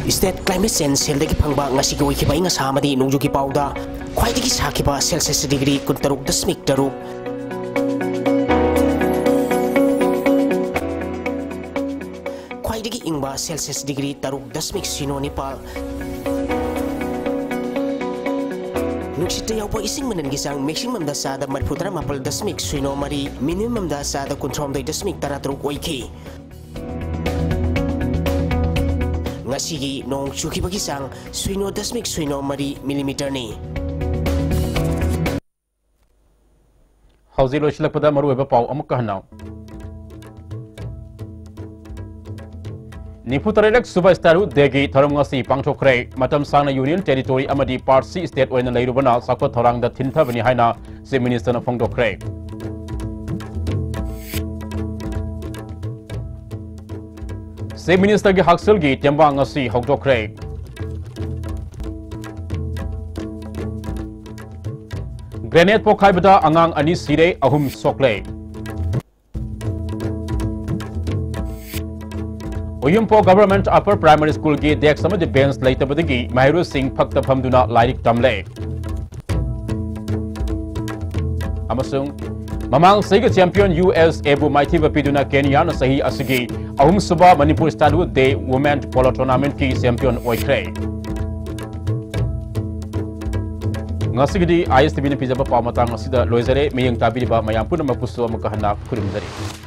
Speaker 7: State climate change seldagi phangba ngasi gi oikiba inga samadi nungjuki pauda khwaidagi sakiba Celsius degree 13.6 khwaidagi ingba Celsius degree 13.09 Nuksita yaupa ising manan gisang maximum da sada marputra mapal dasmik suino mari minimum da sada kontrom da dasmik taratruk oiki ngasigi nong chuki bagisang suino dasmik suino mari millimeter ni
Speaker 1: Hauzi lo shilak pada maru eba pau amuk kahanau Niputarelek Suba Staru Degi Tharamngasi Pangthokre Matam Sangna Union Territory Amadi Part C State Oina Leirubana Sakwa Thorang da Thinthabani Haina Se Minister na Phongdokre Se Minister gi Haksel gi Temba ngasi Hokdokre Grenade Pokhaibada Angang Ani Sire Ahum Sokle Oyumpo Government Upper Primary School ki desk samadi bench laitabadagi Mahiru Singh phakta phamduna lairik tamle amasung mamang seiga champion USA bu maithi bapiduna Kenya na sahi asigi ahum suba Manipur Stadu Day Women Polo Tournament ki champion oikre ngasigidi ISTV ni pijaba pamata ngasida loizare meyang tabiri ba mayang puna mapuso makahana kurimzari